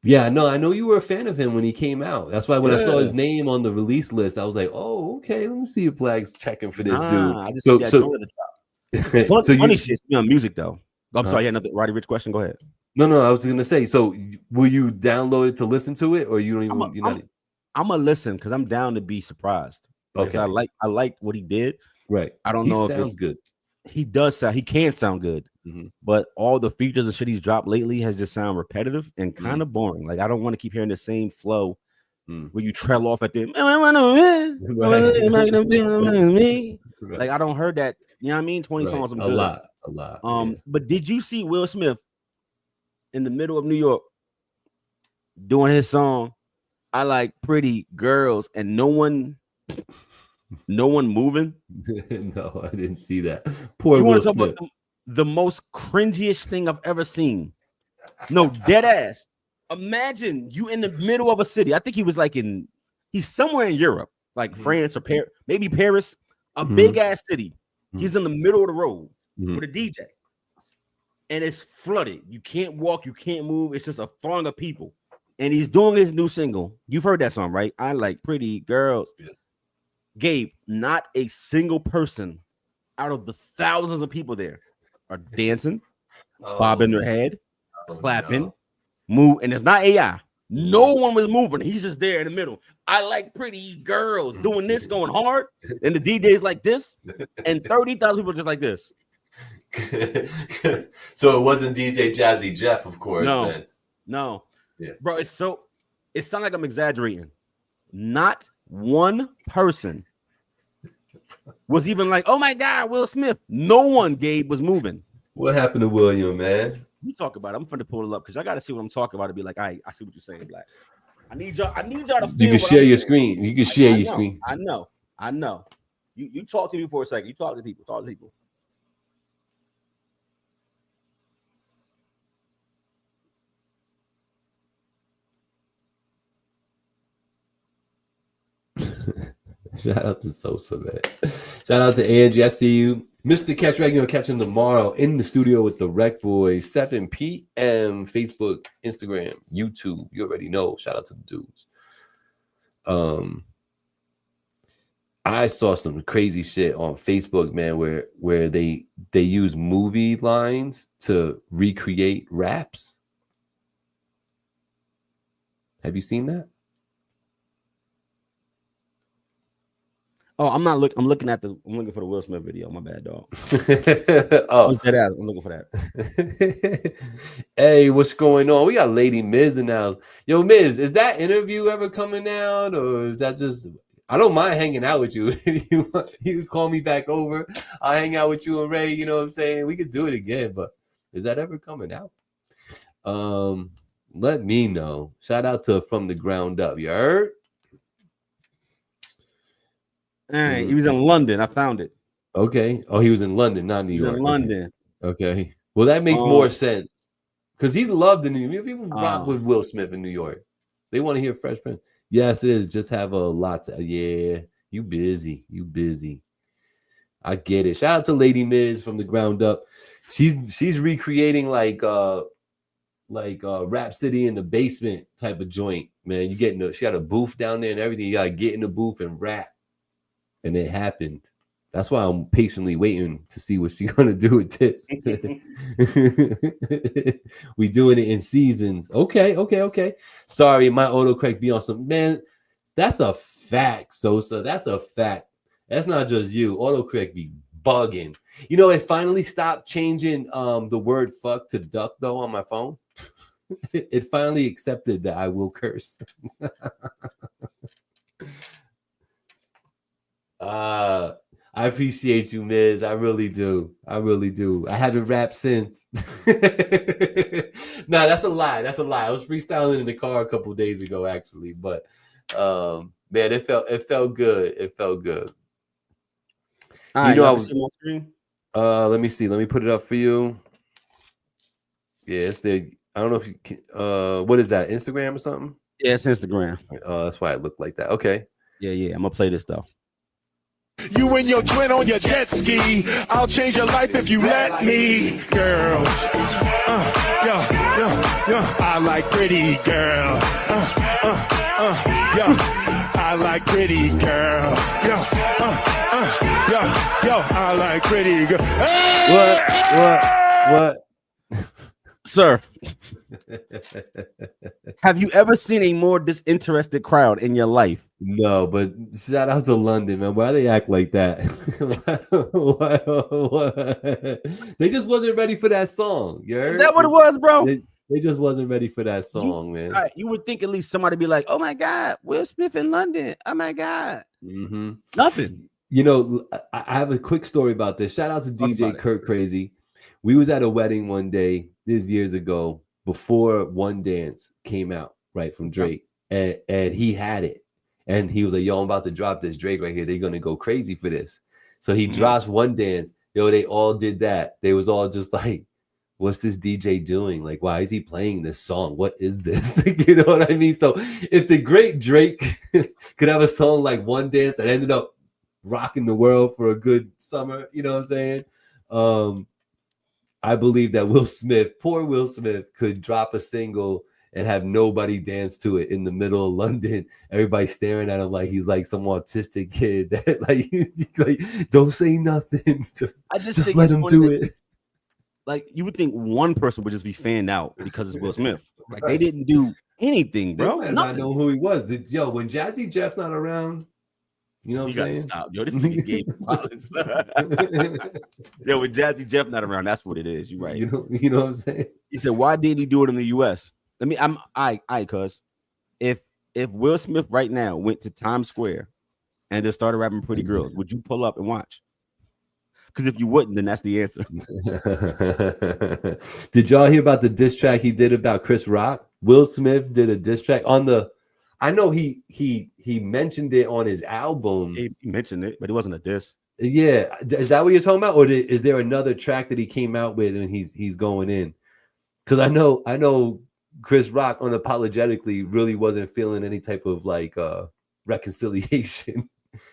Yeah, no, I know you were a fan of him when he came out. That's why when I saw his name on the release list, I was like, oh, okay, let me see if Black's checking for this dude. I just funny shit on music though. I'm sorry, you had another Roddy Ricch question. Go ahead. No, I was gonna say. So, will you download it to listen to it, or you don't even? I'm gonna listen because I'm down to be surprised. Okay, I like what he did. Right. I don't know if it sounds good. He does sound. He can sound good, but all the features and shit he's dropped lately has just sound repetitive and kind of boring. Like, I don't want to keep hearing the same flow where you trail off at the. Like, I don't heard that. You know what I mean? 20 songs. I'm good. A lot. But did you see Will Smith in the middle of New York doing his song? I like pretty girls, and no one moving. No, I didn't see that. Poor you Will want to talk Smith. about the most cringiest thing I've ever seen? No, dead ass. Imagine you in the middle of a city. I think he was like he's somewhere in Europe, like France or maybe Paris, a big ass city. He's in the middle of the road with a DJ, and it's flooded. You can't walk, you can't move. It's just a throng of people, and he's doing his new single. You've heard that song, right? I like pretty girls. Yeah. Gabe, not a single person out of the thousands of people there are dancing, bobbing their head, clapping, move, and it's not AI. No one was moving. He's just there in the middle. I like pretty girls doing this, going hard, and the DJ's like this, and 30,000 people just like this. So it wasn't DJ Jazzy Jeff, of course. No. Yeah. Bro, it sounds like I'm exaggerating. Not one person was even like, oh my God, Will Smith. No one, Gabe, was moving. What happened to William, man? You talk about it. I'm finna pull it up because I gotta see what I'm talking about to be like, I see what you're saying, Black. I need y'all to feel. You can share your screen. You can share your screen. I know. You talk to me for a second. You talk to people. Shout out to Sosa, man. Shout out to Angie. I see you. Mr. Catch Reg, catch him tomorrow in the studio with the Rec Boys, 7 p.m. Facebook, Instagram, YouTube. You already know. Shout out to the dudes. I saw some crazy shit on Facebook, man, where they use movie lines to recreate raps. Have you seen that? Oh, I'm not looking. I'm looking for the Will Smith video. My bad, dog. Oh, what's that at? I'm looking for that. Hey, what's going on? We got Lady Miz now. Yo, Miz, is that interview ever coming out, or is that just? I don't mind hanging out with you. You call me back over. I'll hang out with you and Ray. You know what I'm saying? We could do it again, but is that ever coming out? Let me know. Shout out to From the Ground Up. You heard? All right, he was in London. I found it. Okay. Oh, he was in London, not New York. In London. Okay. Well, that makes more sense because he's loved in New York. People rock with Will Smith in New York. They want to hear Fresh Prince. Yes, it is. Just have a lot to. Yeah, you busy. I get it. Shout out to Lady Miz From the Ground Up. She's recreating like Rhapsody in the basement type of joint, man. She got a booth down there and everything. You gotta get in the booth and rap. And it happened. That's why I'm patiently waiting to see what she's gonna do with this. We doing it in seasons. Okay. Sorry, my autocorrect be on some, man. That's a fact, Sosa. That's a fact. That's not just you. Autocorrect be bugging. You know, it finally stopped changing the word fuck to duck though on my phone. It finally accepted that I will curse. I appreciate you, Miz. I really do. I haven't rapped since. Nah, that's a lie. I was freestyling in the car a couple days ago, actually. But man, it felt good. It felt good. All right, I was. Let me see. Let me put it up for you. Yeah, it's there. I don't know if you can. What is that? Instagram or something? Yeah, it's Instagram. That's why it looked like that. Okay. Yeah. I'm gonna play this though. You and your twin on your jet ski. I'll change your life if you let me, girls. I like pretty girl. I like pretty girl. I like pretty girl. Hey! What? Sir, have you ever seen a more disinterested crowd in your life? No, but shout out to London, man. Why they act like that? They just wasn't ready for that song. You heard? Is that what it was, bro? They just wasn't ready for that song, man. Right, you would think at least somebody be like, "Oh my God, Will Smith in London. Oh my God." Mm-hmm. Nothing. You know, I have a quick story about this. Shout out to DJ Kurt Crazy. We was at a wedding one day, this years ago, before One Dance came out, right, from Drake. And he had it. And he was like, yo, I'm about to drop this Drake right here. They're going to go crazy for this. So he drops One Dance. Yo, they all did that. They was all just like, what's this DJ doing? Like, why is he playing this song? What is this? You know what I mean? So if the great Drake could have a song like One Dance that ended up rocking the world for a good summer, you know what I'm saying? I believe that poor Will Smith, could drop a single and have nobody dance to it in the middle of London. Everybody staring at him like he's like some autistic kid that like don't say nothing. Just let him do it. Like, you would think one person would just be fanned out because it's Will Smith. Like, they didn't do anything, bro. They might not know who he was. When Jazzy Jeff's not around, you know what I'm saying? Stop. Yo, this nigga gave violence. Yo, with Jazzy Jeff not around, that's what it is. You're right. You know what I'm saying? He said, why didn't he do it in the US? Cuz if Will Smith right now went to Times Square and just started rapping Pretty Girls, would you pull up and watch? Because if you wouldn't, then that's the answer. Did y'all hear about the diss track he did about Chris Rock? Will Smith did a diss track on the. I know he mentioned it on his album. He mentioned it, but it wasn't a diss. Yeah, is that what you're talking about, or is there another track that he came out with and he's going in? Because I know Chris Rock unapologetically really wasn't feeling any type of like reconciliation.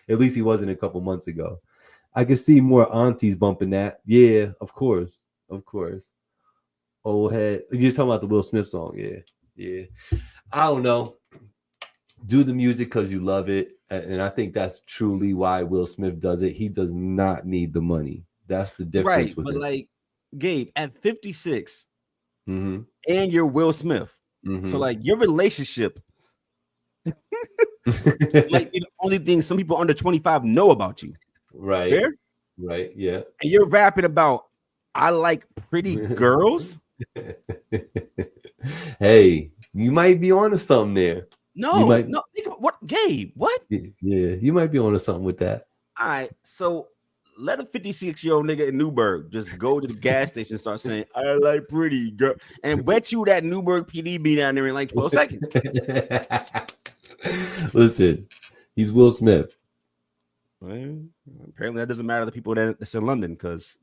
At least he wasn't a couple months ago. I could see more aunties bumping that. Yeah, of course. Old head. You're talking about the Will Smith song. Yeah. I don't know. Do the music because you love it. And I think that's truly why Will Smith does it. He does not need the money. That's the difference. Right. But him. Like, Gabe, at 56, mm-hmm. and you're Will Smith. Mm-hmm. So, like, your relationship might be the only thing some people under 25 know about you. Right. Fair? Right. Yeah. And you're rapping about, I like pretty girls. Hey, you might be onto something there. No. What, Gabe? What? Yeah, you might be onto something with that. All right. So let a 56-year-old nigga in Newburgh just go to the gas station and start saying, I like pretty girl, and wet you that Newburgh PDB down there in like 12 seconds. Listen, he's Will Smith. Well, apparently that doesn't matter to the people that's in London because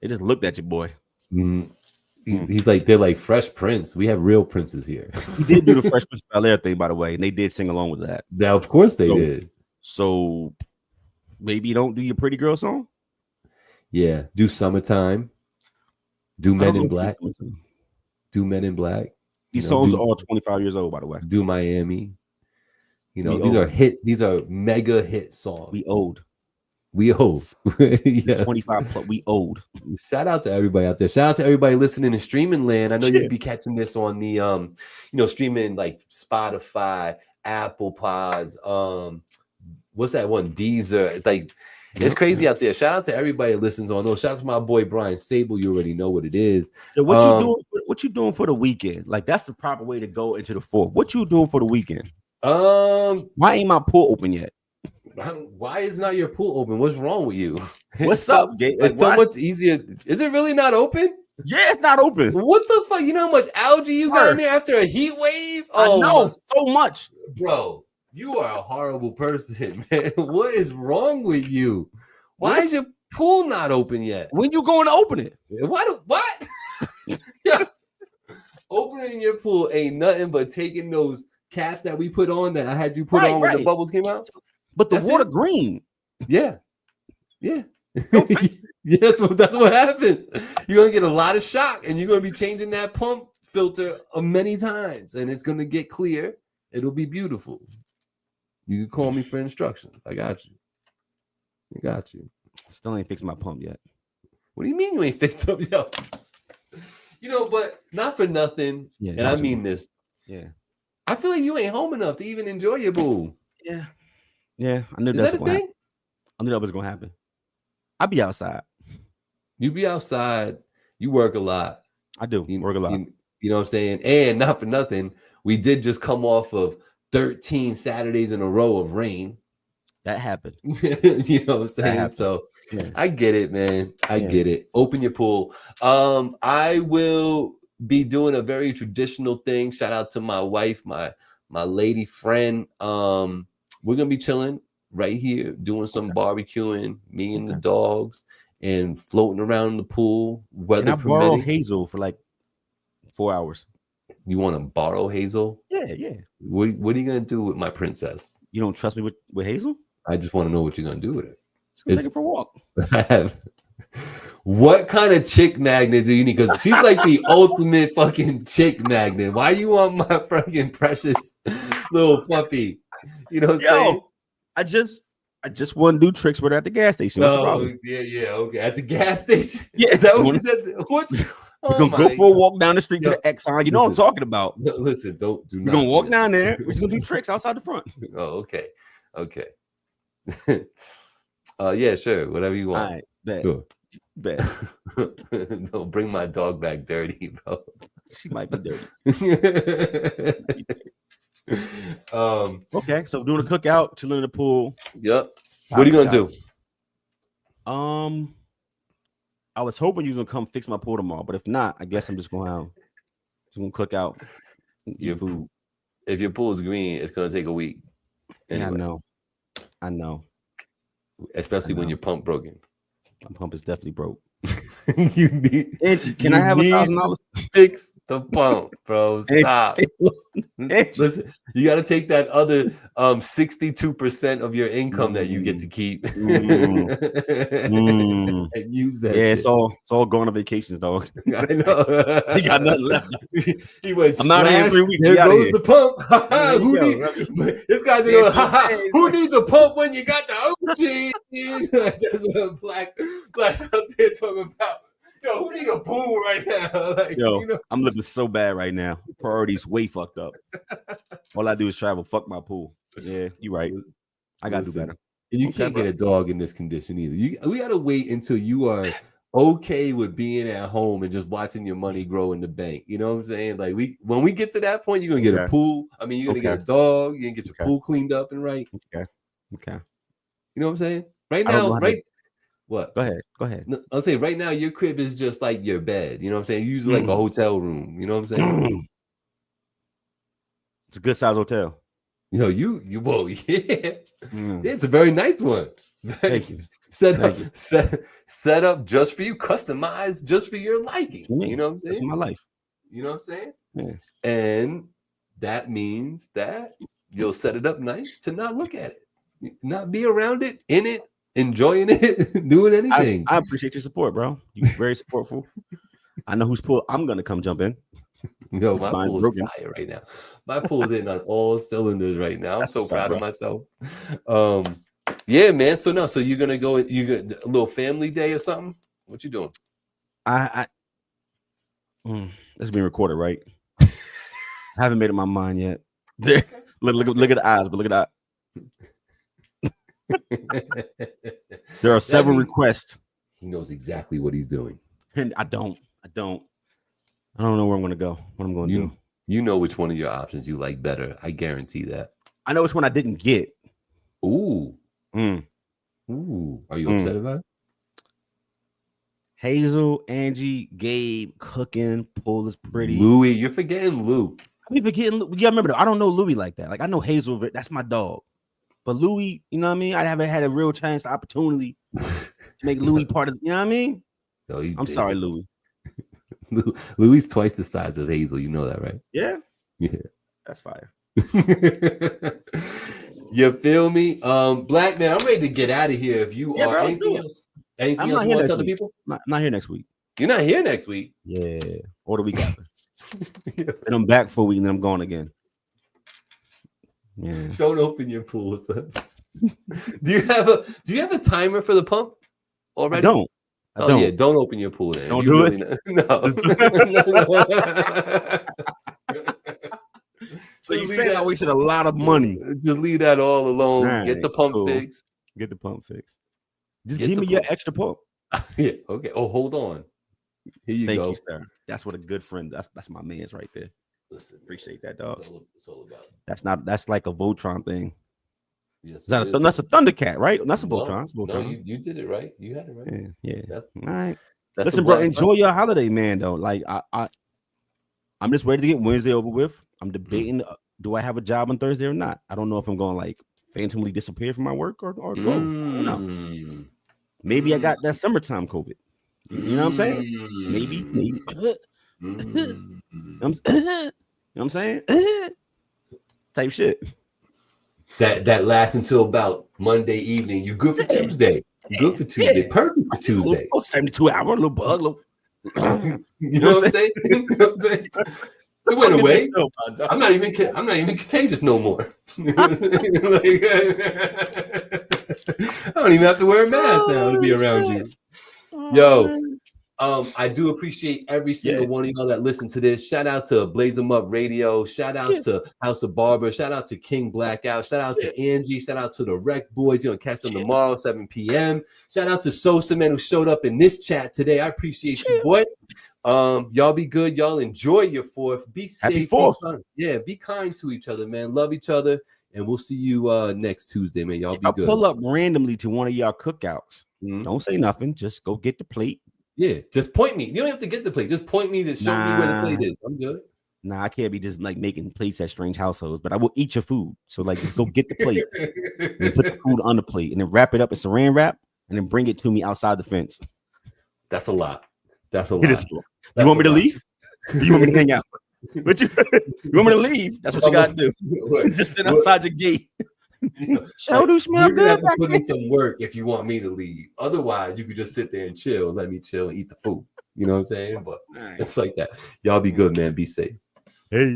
they just looked at your boy. Mm-hmm. He's like, they're like Fresh Prince. We have real princes here. He did do the Fresh Prince of Bel-Air thing, by the way, and they did sing along with that. Now, of course they did. So maybe you don't do your pretty girl song. Yeah, do Summertime. Do Men in Black. Do Men in Black. These songs are all 25 years old, by the way. Do Miami. These are mega hit songs. We old. Yeah. 25 plus. We old. Shout out to everybody out there. Shout out to everybody listening in streaming land. I know you'd be catching this on the streaming like Spotify, Apple Pods, what's that one? Deezer. Like it's crazy out there. Shout out to everybody that listens on those. Shout out to my boy Brian Sable. You already know what it is. So what you doing for the weekend? Like that's the proper way to go into the fourth. What you doing for the weekend? Why ain't my pool open yet? Why is not your pool open? What's wrong with you? What's up, Gabe? It's so much easier. Is it really not open? Yeah, it's not open. What the fuck? You know how much algae you got in there after a heat wave? Oh, no, so much, bro. You are a horrible person, man. What is wrong with you? Why is your pool not open yet? When you going to open it? What? Yeah. Opening your pool ain't nothing but taking those caps that we put on that I had you put on when the bubbles came out. But the water green. Yeah. Yeah. Yeah, that's what happened. You're gonna get a lot of shock, and you're gonna be changing that pump filter many times, and it's gonna get clear. It'll be beautiful. You can call me for instructions. I got you. Still ain't fixed my pump yet. What do you mean you ain't fixed up, yo? But not for nothing. Yeah, and I mean this. Yeah. I feel like you ain't home enough to even enjoy your boo. Yeah. Yeah, I knew that's going to happen. I knew that was going to happen. I'll be outside. You be outside. You work a lot. I do. Work a lot. You know what I'm saying? And not for nothing, we did just come off of 13 Saturdays in a row of rain. That happened. You know what I'm saying? So yeah. I get it, man. I get it. Open your pool. I will be doing a very traditional thing. Shout out to my wife, my lady friend. We're gonna be chilling right here, doing some barbecuing, me and the dogs, and floating around in the pool. Weather Can I borrow Hazel for like 4 hours? You want to borrow Hazel? Yeah. What are you gonna do with my princess? You don't trust me with Hazel? I just want to know what you're gonna do with it. Take her for a walk. What kind of chick magnet do you need? Because she's like the ultimate fucking chick magnet. Why you want my fucking precious little puppy? You know what I'm saying? I just want to do tricks with her at the gas station. Yeah, okay. At the gas station? Yeah, is that what you said? What? We're gonna go for a walk down the street to the Exxon. You know what I'm talking about. No, listen, do not. We're gonna walk down there. We're just gonna do tricks outside the front. Oh, okay. Yeah, sure. Whatever you want. All right, bet. Sure. Bet. Don't bring my dog back dirty, bro. She might be dirty. Okay, so doing a cookout, chilling in the pool. Yep. What are you gonna do? I was hoping you was gonna come fix my pool tomorrow, but if not, I guess I'm just gonna cook out your food. If your pool is green, it's gonna take a week. Anyway. Yeah, I know. Especially when your pump broken. My pump is definitely broke. You need. Can I have $1,000? Fix the pump, bro. Stop. Listen, you got to take that other 62% of your income that you get to keep and use that. Yeah, shit. It's all going on vacations, dog. I know. He got nothing left. He went. I'm not here 3 weeks. There goes the pump. This guy's going. Who needs a pump when you got the OG? That's what blacks out there talking about. Yo, who need a pool right now? Like, I'm living so bad right now. Priorities way fucked up. All I do is travel. Fuck my pool. Yeah, you're right. I gotta do better. And you can't get a dog in this condition either. We gotta wait until you are okay with being at home and just watching your money grow in the bank. You know what I'm saying? Like when we get to that point, you're gonna get a pool. I mean, you're gonna get a dog. You're gonna get your pool cleaned up and right. Okay. You know what I'm saying? Right now, What? Go ahead. No, I'll say right now, your crib is just like your bed. You know what I'm saying? You use it like a hotel room. You know what I'm saying? It's a good size hotel. Yeah. It's a very nice one. Thank you. Set up just for you, customized just for your liking. You know what I'm saying? That's my life. You know what I'm saying? Yeah. And that means that you'll set it up nice to not look at it, not be around it, in it, enjoying it, doing anything. I appreciate your support, bro. You're very supportful. I know whose pool I'm gonna come jump in. Yo, It's my mine pool's broken. fire right now. My pool's hitting on all cylinders right now. I'm That's so what's up, proud bro. of myself. Yeah, man. So you're gonna go. You got a little family day or something? What you doing? It's being recorded, right? I haven't made up my mind yet. Look at the eyes, but look at that. There are several requests. He knows exactly what he's doing. And I don't know where I'm gonna go. What I'm gonna do. You know which one of your options you like better. I guarantee that. I know which one I didn't get. Ooh. Mm. Ooh. Are you upset about it? Hazel, Angie, Gabe, cooking, Paul is pretty. Louis, you're forgetting Lou. I be forgetting. Yeah, remember though, I don't know Louis like that. Like I know Hazel, that's my dog. But Louis, you know what I mean? I haven't had a real chance, opportunity to make Louis part of. You know what I mean? No, I'm sorry, Louis. Louis twice the size of Hazel. You know that, right? Yeah. Yeah. That's fire. You feel me? Black man, I'm ready to get out of here. If you are, bro, anything else? Anything else you want to tell the people? Not here next week. You're not here next week. Yeah, or the week after. And I'm back for a week, and then I'm gone again. Yeah. Don't open your pool, son. Do you have a timer for the pump already? I don't. Yeah, don't open your pool then. Don't do it. No. So you saying I wasted a lot of money? Just leave that all alone. Right, Get the pump fixed. Get the pump fixed. Just give me your extra pump. Yeah. Okay. Oh, hold on. Here you go. Thank you, sir. That's what a good friend. That's my man's right there. Listen, appreciate that, dog. It's all about. That's like a Voltron thing. Yes, that's a Thundercat, right? That's a Voltron. No, you did it right. You had it right. Yeah. That's, all right. That's Listen, bro, enjoy your holiday, man. Though, like I'm just ready to get Wednesday over with. I'm debating: do I have a job on Thursday or not? I don't know if I'm going to like phantomly disappear from my work or go. No. Maybe I got that summertime COVID. You know what I'm saying? Maybe. You know what I'm saying? Type shit. That lasts until about Monday evening. You good for Tuesday. Good for Tuesday. Perfect for Tuesday. 72-hour little bug. You know what I'm saying? You know what I'm saying? It went away. I'm not even contagious no more. I don't even have to wear a mask now to be around you. Yo, I do appreciate every single one of y'all that listen to this. Shout out to Blaze 'em Up Radio. Shout out to House of Barber. Shout out to King Blackout. Shout out to Angie. Shout out to the Rec Boys. You're gonna catch them tomorrow, 7 p.m. Shout out to Sosa Man who showed up in this chat today. I appreciate you, boy. Y'all be good. Y'all enjoy your 4th. Be safe. Happy 4th. Be kind to each other, man. Love each other. And we'll see you next Tuesday, man. Y'all be good. I'll pull up randomly to one of y'all cookouts. Don't say nothing. Just go get the plate. Yeah, just point me. You don't have to get the plate. Just point me to show me where the plate is. I'm good. Nah, I can't be just like making plates at strange households, but I will eat your food. So like just go get the plate and put the food on the plate and then wrap it up in saran wrap and then bring it to me outside the fence. That's a lot. That's a lot. You want me to leave? You want me to hang out? You want me to leave? That's what you gotta do. Just sit outside the gate. Show do smell good. Have to put in some work if you want me to leave. Otherwise, you could just sit there and chill. Let me chill and eat the food. You know what I'm saying? But it's like that. Y'all be good, man. Be safe. Hey.